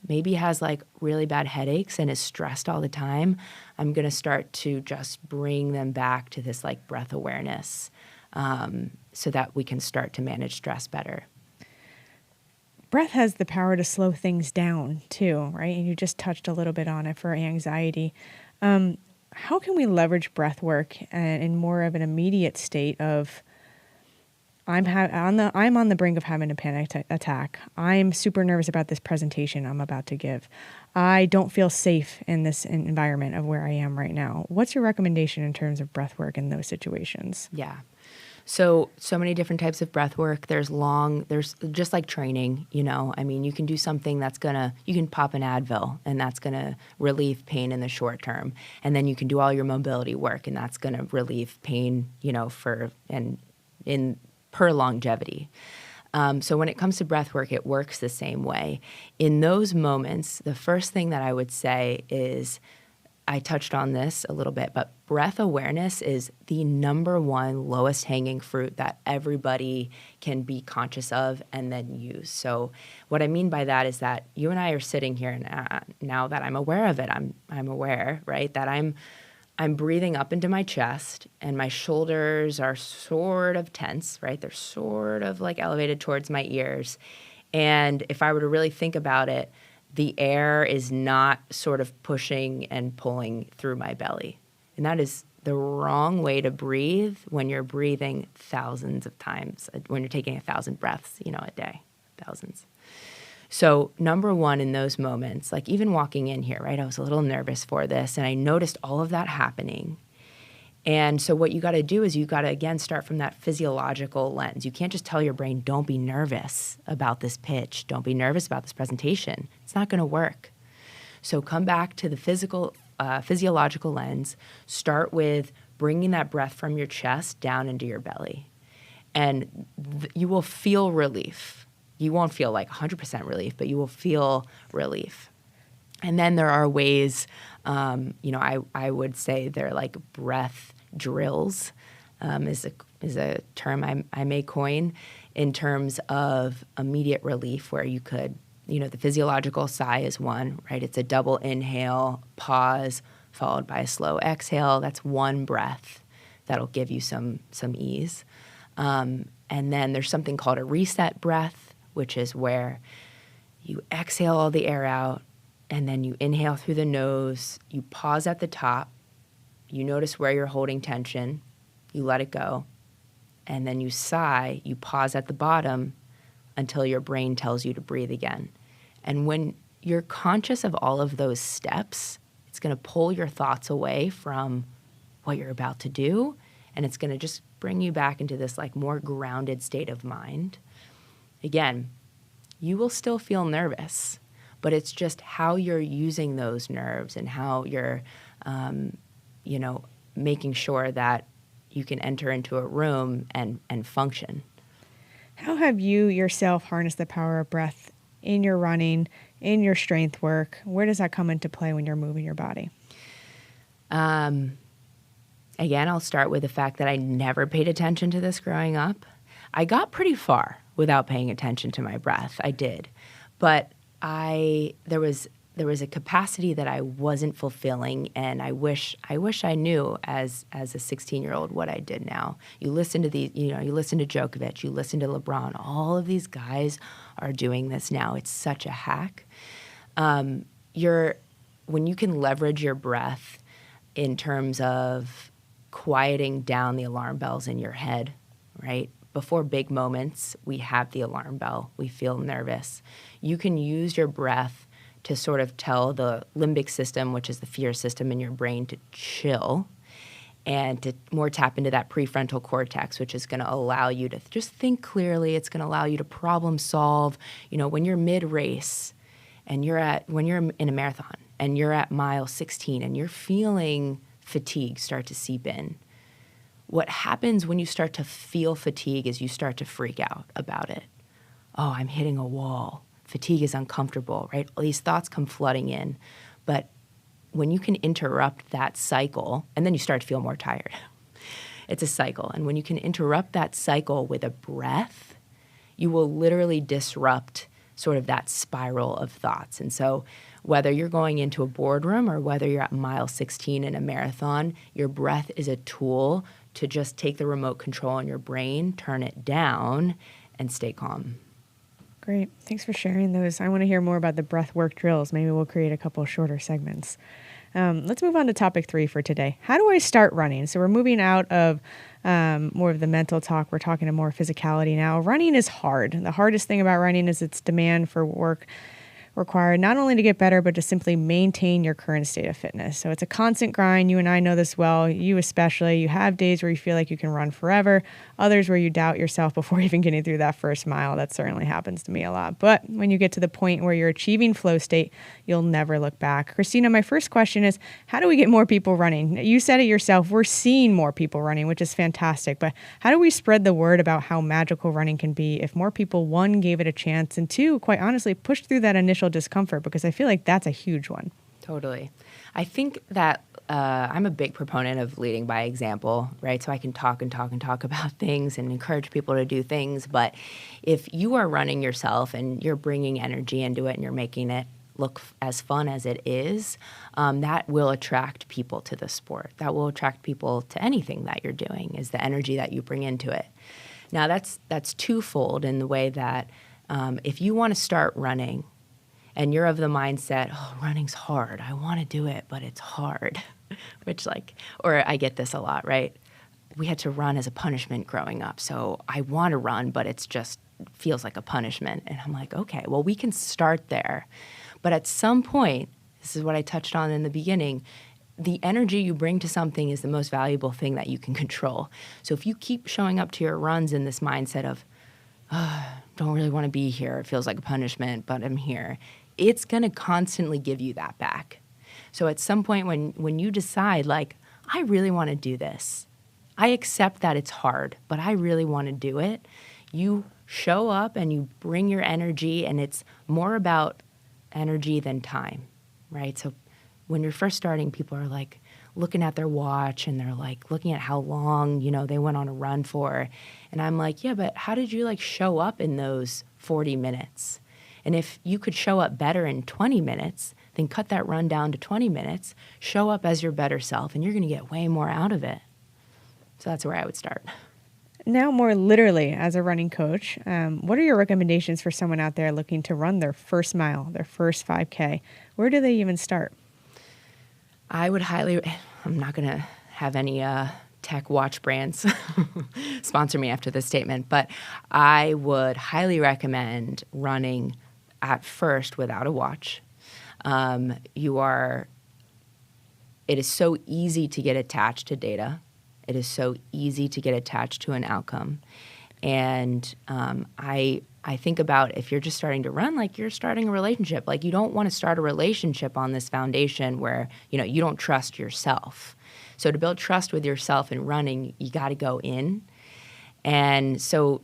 maybe has like really bad headaches and is stressed all the time, I'm going to start to just bring them back to this like breath awareness so that we can start to manage stress better. breath has the power to slow things down too, right? And you just touched a little bit on it for anxiety. How can we leverage breath work in more of an immediate state of I'm on the brink of having a panic attack. I'm super nervous about this presentation I'm about to give. I don't feel safe in this environment of where I am right now. What's your recommendation in terms of breath work in those situations? Yeah. So many different types of breath work. There's just like training, I mean, you can do something you can pop an Advil and that's going to relieve pain in the short term. And then you can do all your mobility work and that's going to relieve pain, per longevity. So when it comes to breath work, it works the same way. In those moments, the first thing that I would say is, I touched on this a little bit, but breath awareness is the number one lowest hanging fruit that everybody can be conscious of and then use. So what I mean by that is that you and I are sitting here now that I'm aware of it, I'm aware, right, that I'm breathing up into my chest and my shoulders are sort of tense, right? They're sort of like elevated towards my ears. And if I were to really think about it, the air is not sort of pushing and pulling through my belly. And that is the wrong way to breathe when you're breathing thousands of times, when you're taking 1,000 breaths, a day, thousands. So number one in those moments, like even walking in here, right, I was a little nervous for this and I noticed all of that happening. And so what you got to do is you got to, again, start from that physiological lens. You can't just tell your brain, don't be nervous about this pitch. Don't be nervous about this presentation. It's not going to work. So come back to the physiological lens. Start with bringing that breath from your chest down into your belly. And you will feel relief. You won't feel like 100% relief, but you will feel relief. And then there are ways, I would say they're like breath drills is a term I may coin in terms of immediate relief where you could, the physiological sigh is one, right? It's a double inhale, pause, followed by a slow exhale. That's one breath that'll give you some ease. And then there's something called a reset breath, which is where you exhale all the air out, and then you inhale through the nose, you pause at the top, you notice where you're holding tension, you let it go, and then you sigh, you pause at the bottom until your brain tells you to breathe again. And when you're conscious of all of those steps, it's going to pull your thoughts away from what you're about to do, and it's going to just bring you back into this like more grounded state of mind. Again, you will still feel nervous, but it's just how you're using those nerves and how you're, making sure that you can enter into a room and function. How have you yourself harnessed the power of breath in your running, in your strength work? Where does that come into play when you're moving your body? Again, I'll start with the fact that I never paid attention to this growing up. I got pretty far without paying attention to my breath. I did. But there was a capacity that I wasn't fulfilling, and I wish I knew as a 16-year-old what I did now. You listen to you listen to Djokovic, you listen to LeBron. All of these guys are doing this now. It's such a hack. When you can leverage your breath in terms of quieting down the alarm bells in your head, right? Before big moments, we have the alarm bell. We feel nervous. You can use your breath to sort of tell the limbic system, which is the fear system in your brain, to chill and to more tap into that prefrontal cortex, which is going to allow you to just think clearly. It's going to allow you to problem solve. When you're mid-race and when you're in a marathon and you're at mile 16 and you're feeling fatigue start to seep in, what happens when you start to feel fatigue is you start to freak out about it. Oh, I'm hitting a wall. Fatigue is uncomfortable, right? All these thoughts come flooding in. But when you can interrupt that cycle, and then you start to feel more tired. It's a cycle. And when you can interrupt that cycle with a breath, you will literally disrupt sort of that spiral of thoughts. And so whether you're going into a boardroom or whether you're at mile 16 in a marathon, your breath is a tool to just take the remote control in your brain, turn it down, and stay calm. Great. Thanks for sharing those. I want to hear more about the breath work drills. Maybe we'll create a couple of shorter segments. Let's move on to topic 3 for today. How do I start running? So we're moving out of more of the mental talk. We're talking to more physicality now. Running is hard. The hardest thing about running is its demand for work required not only to get better, but to simply maintain your current state of fitness. So it's a constant grind. You and I know this well, you especially. You have days where you feel like you can run forever, others where you doubt yourself before even getting through that first mile. That certainly happens to me a lot. But when you get to the point where you're achieving flow state, you'll never look back. Kristina, my first question is, how do we get more people running? You said it yourself, we're seeing more people running, which is fantastic. But how do we spread the word about how magical running can be if more people, one, gave it a chance, and two, quite honestly, pushed through that initial discomfort? Because I feel like that's a huge one. Totally. I think that I'm a big proponent of leading by example, right? So I can talk about things and encourage people to do things. But if you are running yourself and you're bringing energy into it and you're making it look as fun as it is, that will attract people to the sport. That will attract people to anything that you're doing, is the energy that you bring into it. Now, that's twofold in the way that if you want to start running, and you're of the mindset, oh, running's hard. I want to do it, but it's hard. Or I get this a lot, right? We had to run as a punishment growing up. So I want to run, but it's just feels like a punishment. And I'm like, okay, well, we can start there. But at some point, this is what I touched on in the beginning, the energy you bring to something is the most valuable thing that you can control. So if you keep showing up to your runs in this mindset of, don't really want to be here, it feels like a punishment, but I'm here, it's going to constantly give you that back. So at some point when you decide, like, I really want to do this, I accept that it's hard, but I really want to do it, you show up and you bring your energy, and it's more about energy than time, right? So when you're first starting, people are like looking at their watch and they're like looking at how long, they went on a run for. And I'm like, yeah, but how did you like show up in those 40 minutes? And if you could show up better in 20 minutes, then cut that run down to 20 minutes, show up as your better self, and you're going to get way more out of it. So that's where I would start. Now, more literally, as a running coach, what are your recommendations for someone out there looking to run their first mile, their first 5K? Where do they even start? I would I'm not going to have any tech watch brands sponsor me after this statement, but I would highly recommend running at first without a watch. It is so easy to get attached to data. It is so easy to get attached to an outcome. And I think about if you're just starting to run, like you're starting a relationship. Like you don't want to start a relationship on this foundation where, you don't trust yourself. So to build trust with yourself in running, you got to go in. And so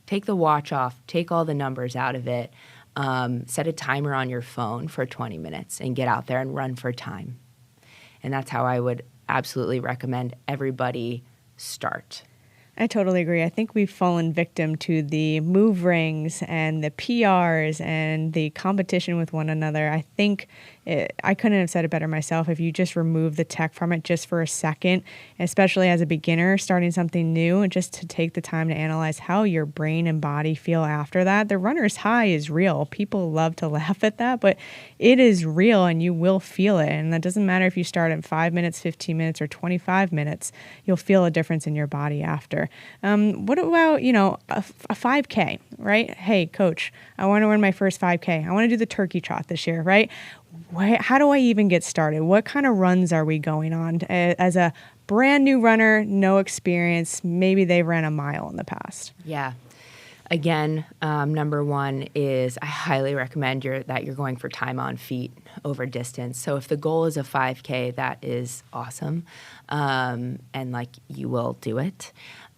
take the watch off, take all the numbers out of it, set a timer on your phone for 20 minutes and get out there and run for time. And that's how I would absolutely recommend everybody start. I totally agree. I think we've fallen victim to the move rings and the PRs and the competition with one another. I think I couldn't have said it better myself. If you just remove the tech from it just for a second, especially as a beginner starting something new, and just to take the time to analyze how your brain and body feel after that. The runner's high is real. People love to laugh at that, but it is real and you will feel it. And that doesn't matter if you start at 5 minutes, 15 minutes, or 25 minutes, you'll feel a difference in your body after. What about, a 5K, right? Hey, coach, I want to run my first 5K. I want to do the turkey trot this year, right? How do I even get started? What kind of runs are we going on? As a brand new runner, no experience, maybe they ran a mile in the past. Yeah. Again, number one is I highly recommend that you're going for time on feet over distance. So if the goal is a 5K, that is awesome. And you will do it.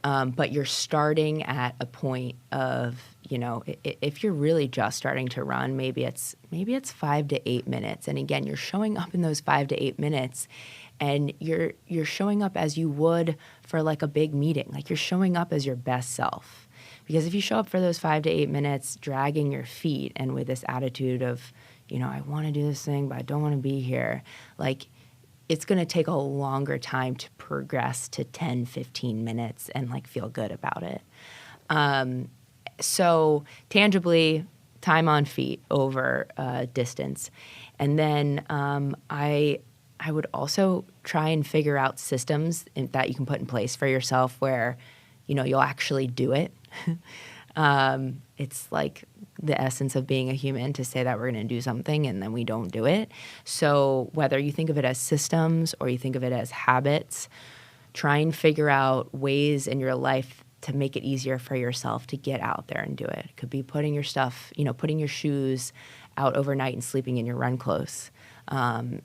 But you're starting at a point of, if you're really just starting to run, maybe it's 5 to 8 minutes. And again, you're showing up in those 5 to 8 minutes and you're showing up as you would for like a big meeting. Like you're showing up as your best self. Because if you show up for those 5 to 8 minutes dragging your feet and with this attitude of, I want to do this thing, but I don't want to be here, like it's going to take a longer time to progress to 10, 15 minutes and like feel good about it. So tangibly, time on feet over distance. And then I would also try and figure out systems that you can put in place for yourself where, you'll actually do it. It's like the essence of being a human to say that we're going to do something and then we don't do it. So whether you think of it as systems or you think of it as habits, try and figure out ways in your life to make it easier for yourself to get out there and do it. It could be putting your stuff, putting your shoes out overnight and sleeping in your run clothes.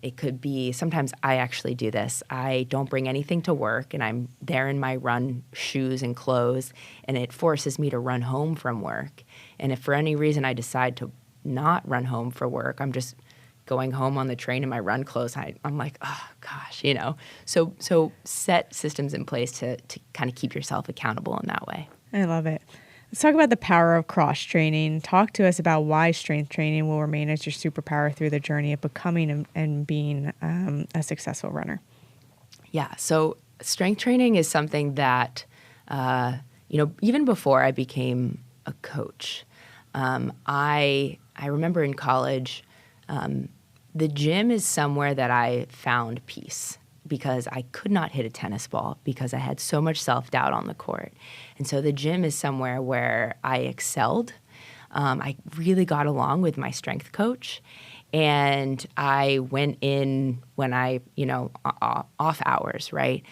It could be, sometimes I actually do this. I don't bring anything to work and I'm there in my run shoes and clothes, and it forces me to run home from work. And if for any reason I decide to not run home for work, I'm just going home on the train in my run clothes, I'm like, oh gosh, So set systems in place to kind of keep yourself accountable in that way. I love it. Let's talk about the power of cross training. Talk to us about why strength training will remain as your superpower through the journey of becoming and being a successful runner. Yeah. So strength training is something that, even before I became a coach, I remember in college, the gym is somewhere that I found peace because I could not hit a tennis ball because I had so much self-doubt on the court. And so the gym is somewhere where I excelled. I really got along with my strength coach. And I went in when off hours, right?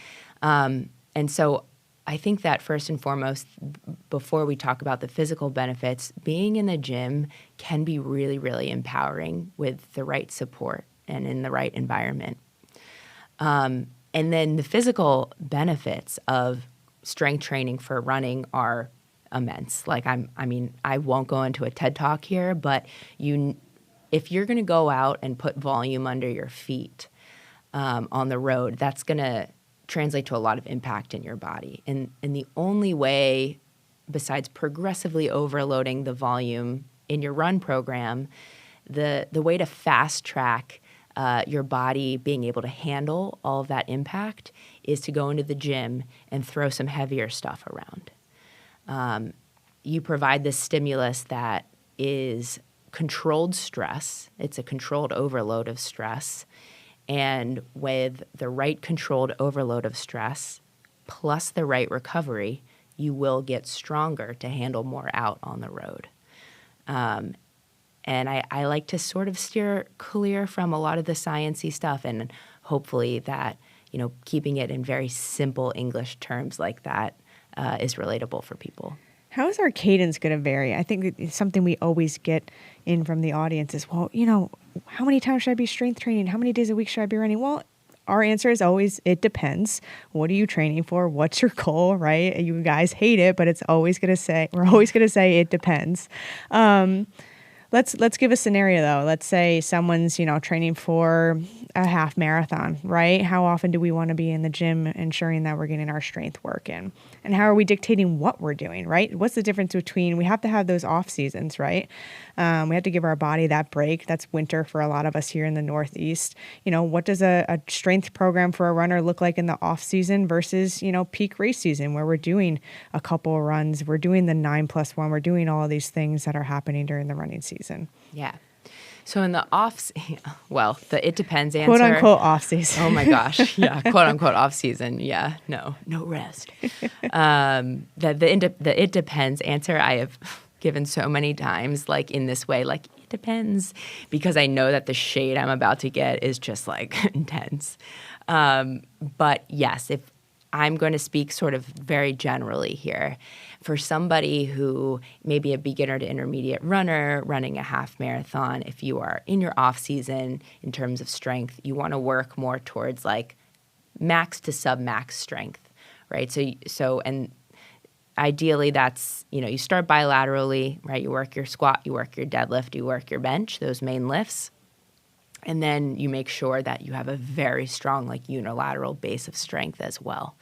And so I think that first and foremost, before we talk about the physical benefits, being in the gym can be really, really empowering with the right support and in the right environment. And then the physical benefits of strength training for running are immense. Like I won't go into a TED Talk here, but if you're going to go out and put volume under your feet on the road, that's going to translate to a lot of impact in your body. And the only way, besides progressively overloading the volume in your run program, the way to fast track your body being able to handle all of that impact is to go into the gym and throw some heavier stuff around. You provide this stimulus that is controlled stress. It's a controlled overload of stress. And with the right controlled overload of stress plus the right recovery, you will get stronger to handle more out on the road. And I like to sort of steer clear from a lot of the sciencey stuff, and hopefully that, keeping it in very simple English terms like that is relatable for people. How is our cadence going to vary? I think it's something we always get in from the audience is, well, how many times should I be strength training? How many days a week should I be running? Well, our answer is always, it depends. What are you training for? What's your goal, right? You guys hate it, but we're always going to say it depends. Let's give a scenario though. Let's say someone's, training for a half marathon, right? How often do we want to be in the gym ensuring that we're getting our strength work in? And how are we dictating what we're doing, right? What's the difference between, we have to have those off seasons, right? We have to give our body that break. That's winter for a lot of us here in the Northeast. What does a strength program for a runner look like in the off season versus, peak race season where we're doing a couple of runs, we're doing the 9+1, we're doing all of these things that are happening during the running season. Yeah. So in the the it depends answer. Quote unquote off season. Oh my gosh. Yeah. Quote unquote off season. Yeah. No rest. The it depends answer I have given so many times, like in this way, like it depends, because I know that the shade I'm about to get is just like intense. But yes, if I'm going to speak sort of very generally here. For somebody who may be a beginner to intermediate runner running a half marathon, if you are in your off season in terms of strength, you want to work more towards like max to sub-max strength, right? So and ideally that's, you start bilaterally, right? You work your squat, you work your deadlift, you work your bench, those main lifts. And then you make sure that you have a very strong like unilateral base of strength as well.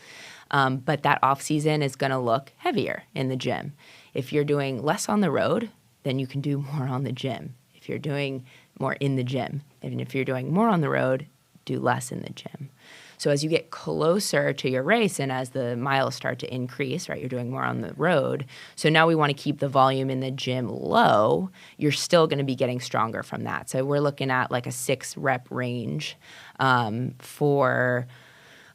But that off season is going to look heavier in the gym. If you're doing less on the road, then you can do more on the gym. If you're doing more in the gym, and if you're doing more on the road, do less in the gym. So as you get closer to your race and as the miles start to increase, right, you're doing more on the road. So now we want to keep the volume in the gym low. You're still going to be getting stronger from that. So we're looking at like a 6-rep range for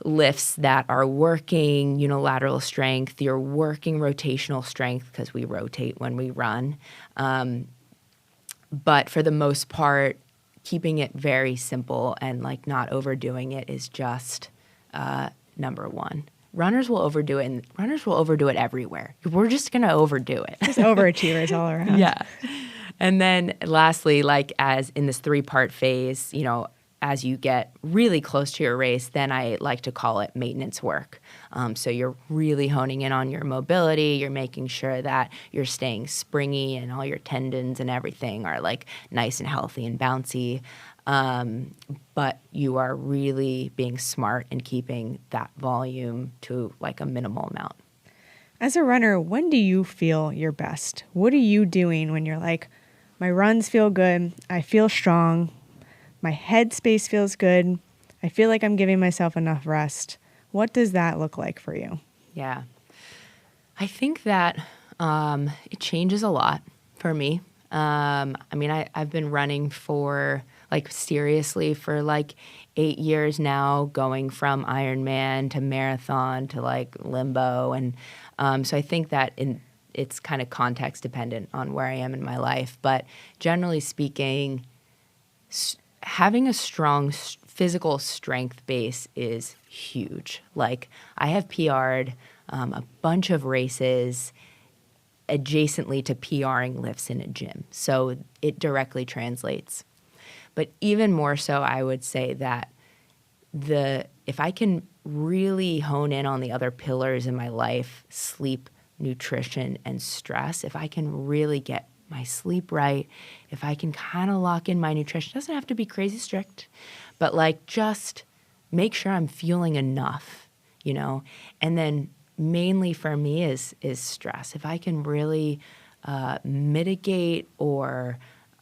lifts that are working unilateral strength. You're working rotational strength because we rotate when we run. But for the most part, keeping it very simple and like not overdoing it is just number one. Runners will overdo it, and runners will overdo it everywhere. We're just going to overdo it. Just overachievers all around. Yeah. And then lastly, like as in this 3-part phase, as you get really close to your race, then I like to call it maintenance work. So you're really honing in on your mobility. You're making sure that you're staying springy and all your tendons and everything are like nice and healthy and bouncy. But you are really being smart and keeping that volume to like a minimal amount. As a runner, when do you feel your best? What are you doing when you're like, my runs feel good, I feel strong, my head space feels good, I feel like I'm giving myself enough rest? What does that look like for you? Yeah. I think that it changes a lot for me. I've been running for seriously for 8 years now, going from Ironman to marathon to limbo. And so I think that it's kind of context dependent on where I am in my life. But generally speaking, having a strong physical strength base is huge. I have PR'd a bunch of races adjacently to PRing lifts in a gym. So it directly translates. But even more so, I would say that if I can really hone in on the other pillars in my life, sleep, nutrition, and stress, if I can really get my sleep right, if I can kind of lock in my nutrition, it doesn't have to be crazy strict, but just make sure I'm fueling enough, and then mainly for me is stress. If I can really mitigate or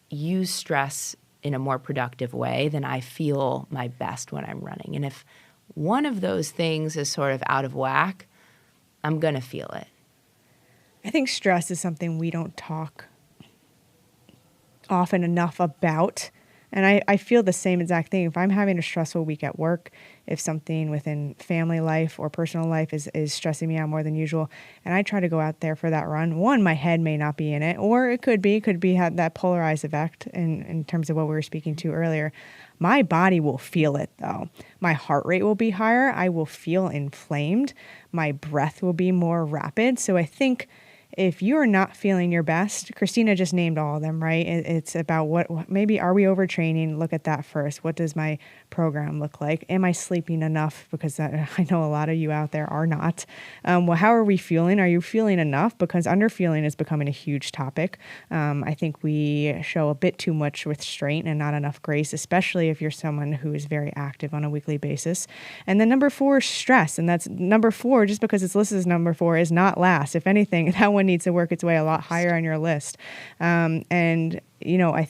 use stress in a more productive way, then I feel my best when I'm running. And if one of those things is sort of out of whack, I'm going to feel it. I think stress is something we don't talk often enough about. And I feel the same exact thing. If I'm having a stressful week at work, if something within family life or personal life is stressing me out more than usual, and I try to go out there for that run, one, my head may not be in it, or it could be had that polarized effect in terms of what we were speaking to earlier. My body will feel it though. My heart rate will be higher. I will feel inflamed. My breath will be more rapid. So I think if you are not feeling your best, Kristina just named all of them, right? It's about maybe are we overtraining? Look at that first. What does my program look like? Am I sleeping enough? Because I know a lot of you out there are not. How are we feeling? Are you feeling enough? Because underfeeling is becoming a huge topic. I think we show a bit too much restraint and not enough grace, especially if you're someone who is very active on a weekly basis. And then number 4 is stress. And that's number 4, just because it's listed as number 4, is not last. If anything, that one needs to work its way a lot higher on your list. I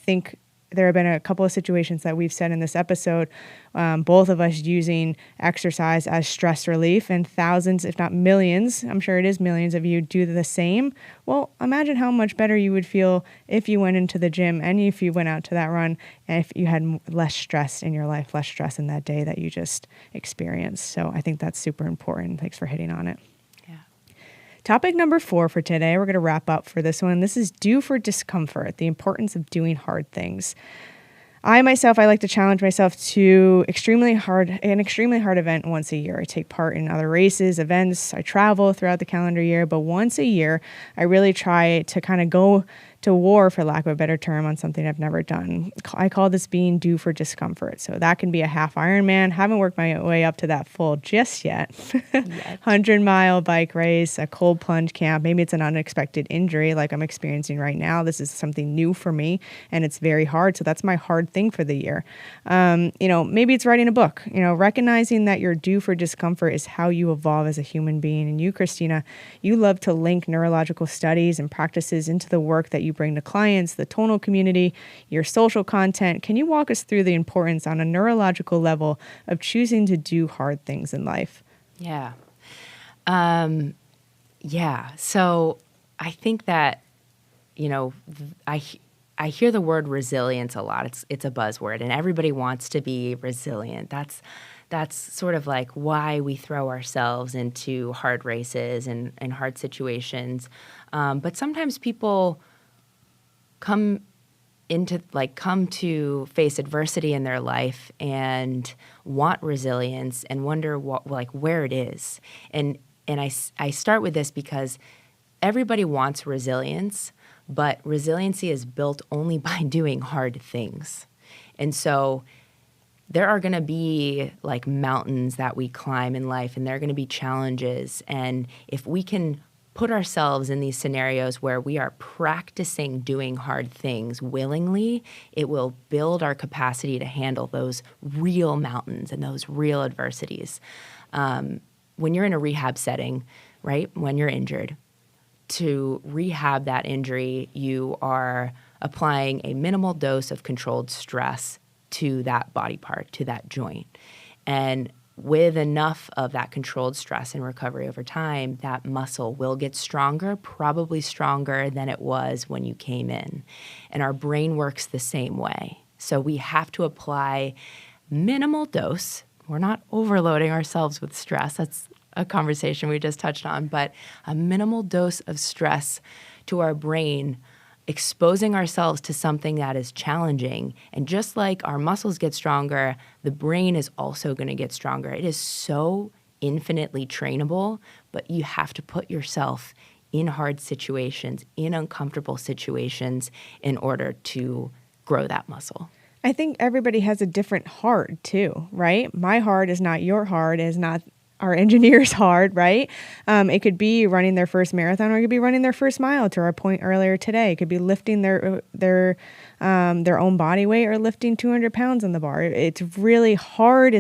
think there have been a couple of situations that we've said in this episode, both of us using exercise as stress relief, and thousands, if not millions, I'm sure it is millions of you do the same. Well, imagine how much better you would feel if you went into the gym and if you went out to that run and if you had less stress in your life, less stress in that day that you just experienced. So I think that's super important. Thanks for hitting on it. Topic number 4 for today, we're going to wrap up for this one. This is do for discomfort, the importance of doing hard things. I like to challenge myself to an extremely hard event once a year. I take part in other races, events. I travel throughout the calendar year, but once a year, I really try to kind of go to war, for lack of a better term, on something I've never done. I call this being due for discomfort. So that can be a half Ironman. Haven't worked my way up to that full just yet. 100-mile bike race, a cold plunge camp. Maybe it's an unexpected injury like I'm experiencing right now. This is something new for me, and it's very hard. So that's my hard thing for the year. Maybe it's writing a book. Recognizing that you're due for discomfort is how you evolve as a human being. And you, Kristina, you love to link neurological studies and practices into the work that you you bring to clients, the tonal community, your social content. Can you walk us through the importance on a neurological level of choosing to do hard things in life? Yeah. So I think that, I hear the word resilience a lot. It's a buzzword, and everybody wants to be resilient. That's sort of like why we throw ourselves into hard races and hard situations. But sometimes people come to face adversity in their life and want resilience and wonder where it is. And I start with this because everybody wants resilience, but resiliency is built only by doing hard things. And so there are going to be like mountains that we climb in life, and there are going to be challenges. And if we can put ourselves in these scenarios where we are practicing doing hard things willingly, it will build our capacity to handle those real mountains and those real adversities. When you're in a rehab setting, right, when you're injured, to rehab that injury, you are applying a minimal dose of controlled stress to that body part, to that joint. And with enough of that controlled stress and recovery over time, that muscle will get stronger, probably stronger than it was when you came in. And our brain works the same way. So we have to apply minimal dose. We're not overloading ourselves with stress. That's a conversation we just touched on, but a minimal dose of stress to our brain, exposing ourselves to something that is challenging. And just like our muscles get stronger, the brain is also going to get stronger. It is so infinitely trainable, but you have to put yourself in hard situations, in uncomfortable situations in order to grow that muscle. I think everybody has a different heart too, right? My heart is not your heart, is not our engineer's hard, right? It could be running their first marathon, or it could be running their first mile, to our point earlier today. It could be lifting their own body weight, or lifting 200 pounds on the bar. It's really hard.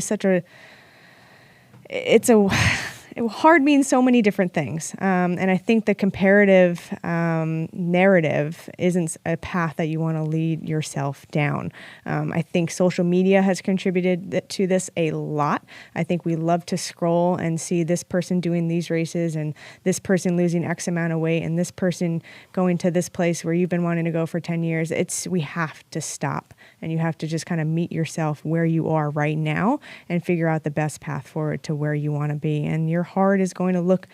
Hard means so many different things. And I think the comparative narrative isn't a path that you want to lead yourself down. I think social media has contributed to this a lot. I think we love to scroll and see this person doing these races, and this person losing X amount of weight, and this person going to this place where you've been wanting to go for 10 years. We have to stop, and you have to just kind of meet yourself where you are right now and figure out the best path forward to where you want to be. And your heart is going to look,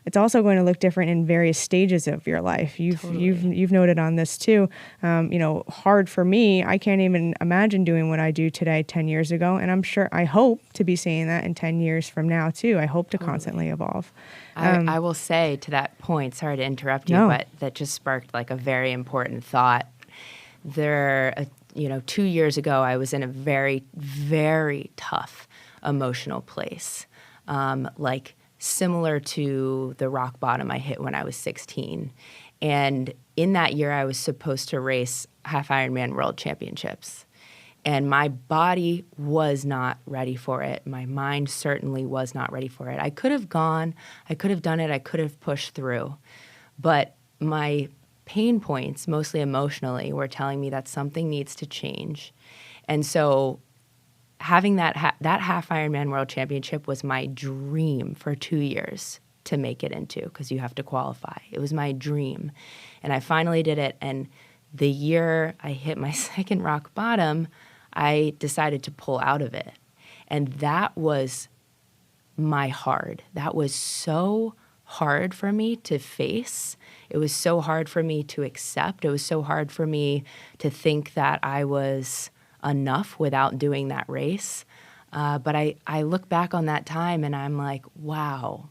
it's also going to look different in various stages of your life. You've noted on this too. Hard for me, I can't even imagine doing what I do today 10 years ago. And I hope to be saying that in 10 years from now too. I hope to constantly evolve. I will say to that point, sorry to interrupt you, but that just sparked like a very important thought. 2 years ago, I was in a very, very tough emotional place. Similar to the rock bottom I hit when I was 16. And in that year, I was supposed to race half Ironman World Championships. And my body was not ready for it. My mind certainly was not ready for it. I could have gone, I could have done it, I could have pushed through. But my pain points, mostly emotionally, were telling me that something needs to change. And so having that half Ironman World Championship was my dream for 2 years to make it into, because you have to qualify. It was my dream. And I finally did it. And the year I hit my second rock bottom, I decided to pull out of it. And that was my hard. That was so hard for me to face. It was so hard for me to accept. It was so hard for me to think that I was enough without doing that race. But I look back on that time and I'm like, wow,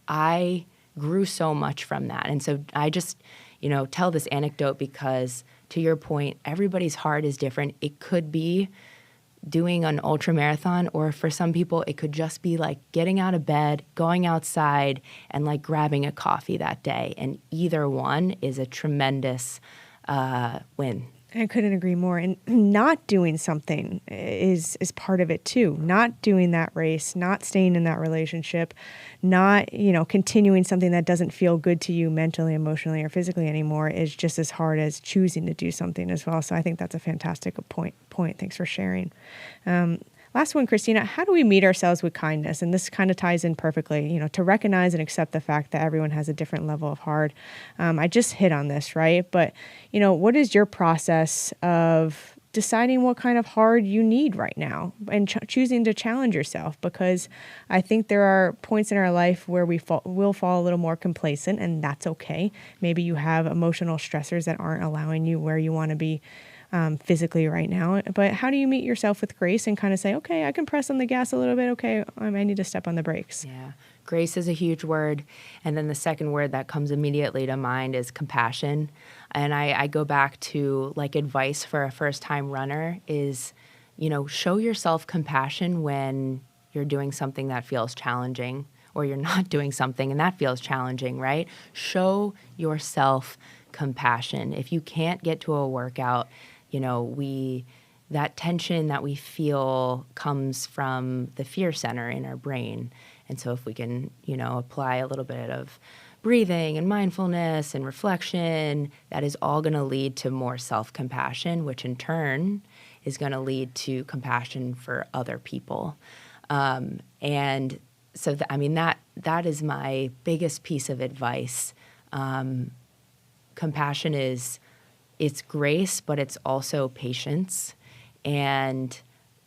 I grew so much from that. And so I just, tell this anecdote because, to your point, everybody's heart is different. It could be doing an ultra marathon, or for some people, it could just be like getting out of bed, going outside, and like grabbing a coffee that day. And either one is a tremendous win. I couldn't agree more. And not doing something is part of it too. Not doing that race, not staying in that relationship, not, continuing something that doesn't feel good to you mentally, emotionally, or physically anymore is just as hard as choosing to do something as well. So I think that's a fantastic point. Thanks for sharing. Last one, Kristina, how do we meet ourselves with kindness? And this kind of ties in perfectly, to recognize and accept the fact that everyone has a different level of hard. I just hit on this, right? But, what is your process of deciding what kind of hard you need right now and choosing to challenge yourself? Because I think there are points in our life where will fall a little more complacent, and that's okay. Maybe you have emotional stressors that aren't allowing you where you want to be physically right now. But how do you meet yourself with grace and kind of say, okay, I can press on the gas a little bit. Okay, I need to step on the brakes. Yeah. Grace is a huge word. And then the second word that comes immediately to mind is compassion. And I go back to advice for a first-time runner is, show yourself compassion when you're doing something that feels challenging or you're not doing something and that feels challenging, right? Show yourself compassion. If you can't get to a workout, that tension that we feel comes from the fear center in our brain. And so if we can, apply a little bit of breathing and mindfulness and reflection, that is all going to lead to more self-compassion, which in turn is going to lead to compassion for other people. And so, that is my biggest piece of advice. Compassion it's grace, but it's also patience. And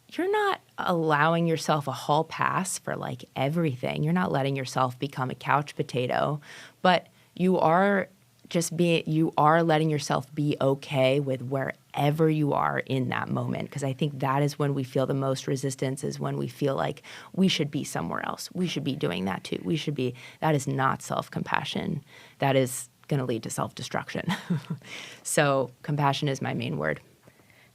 you're not allowing yourself a hall pass for everything. You're not letting yourself become a couch potato, but you are letting yourself be okay with wherever you are in that moment. Because I think that is when we feel the most resistance, is when we feel like we should be somewhere else. We should be doing that too. That is not self-compassion. That is going to lead to self-destruction. So compassion is my main word.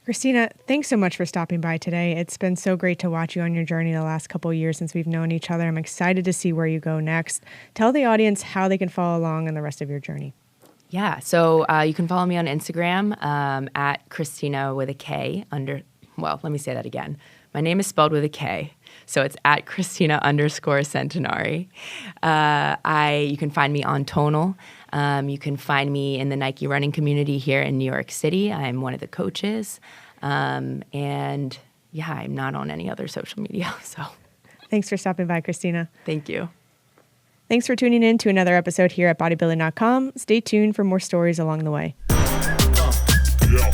Kristina, thanks so much for stopping by today. It's been so great to watch you on your journey the last couple of years since we've known each other. I'm excited to see where you go next. Tell the audience how they can follow along in the rest of your journey. Yeah, so you can follow me on Instagram at Kristina with a K let me say that again. My name is spelled with a K, so it's at Kristina_Centenari. You can find me on Tonal. You can find me in the Nike running community here in New York City. I'm one of the coaches. I'm not on any other social media. So, thanks for stopping by, Kristina. Thank you. Thanks for tuning in to another episode here at Bodybuilding.com. Stay tuned for more stories along the way. Yeah.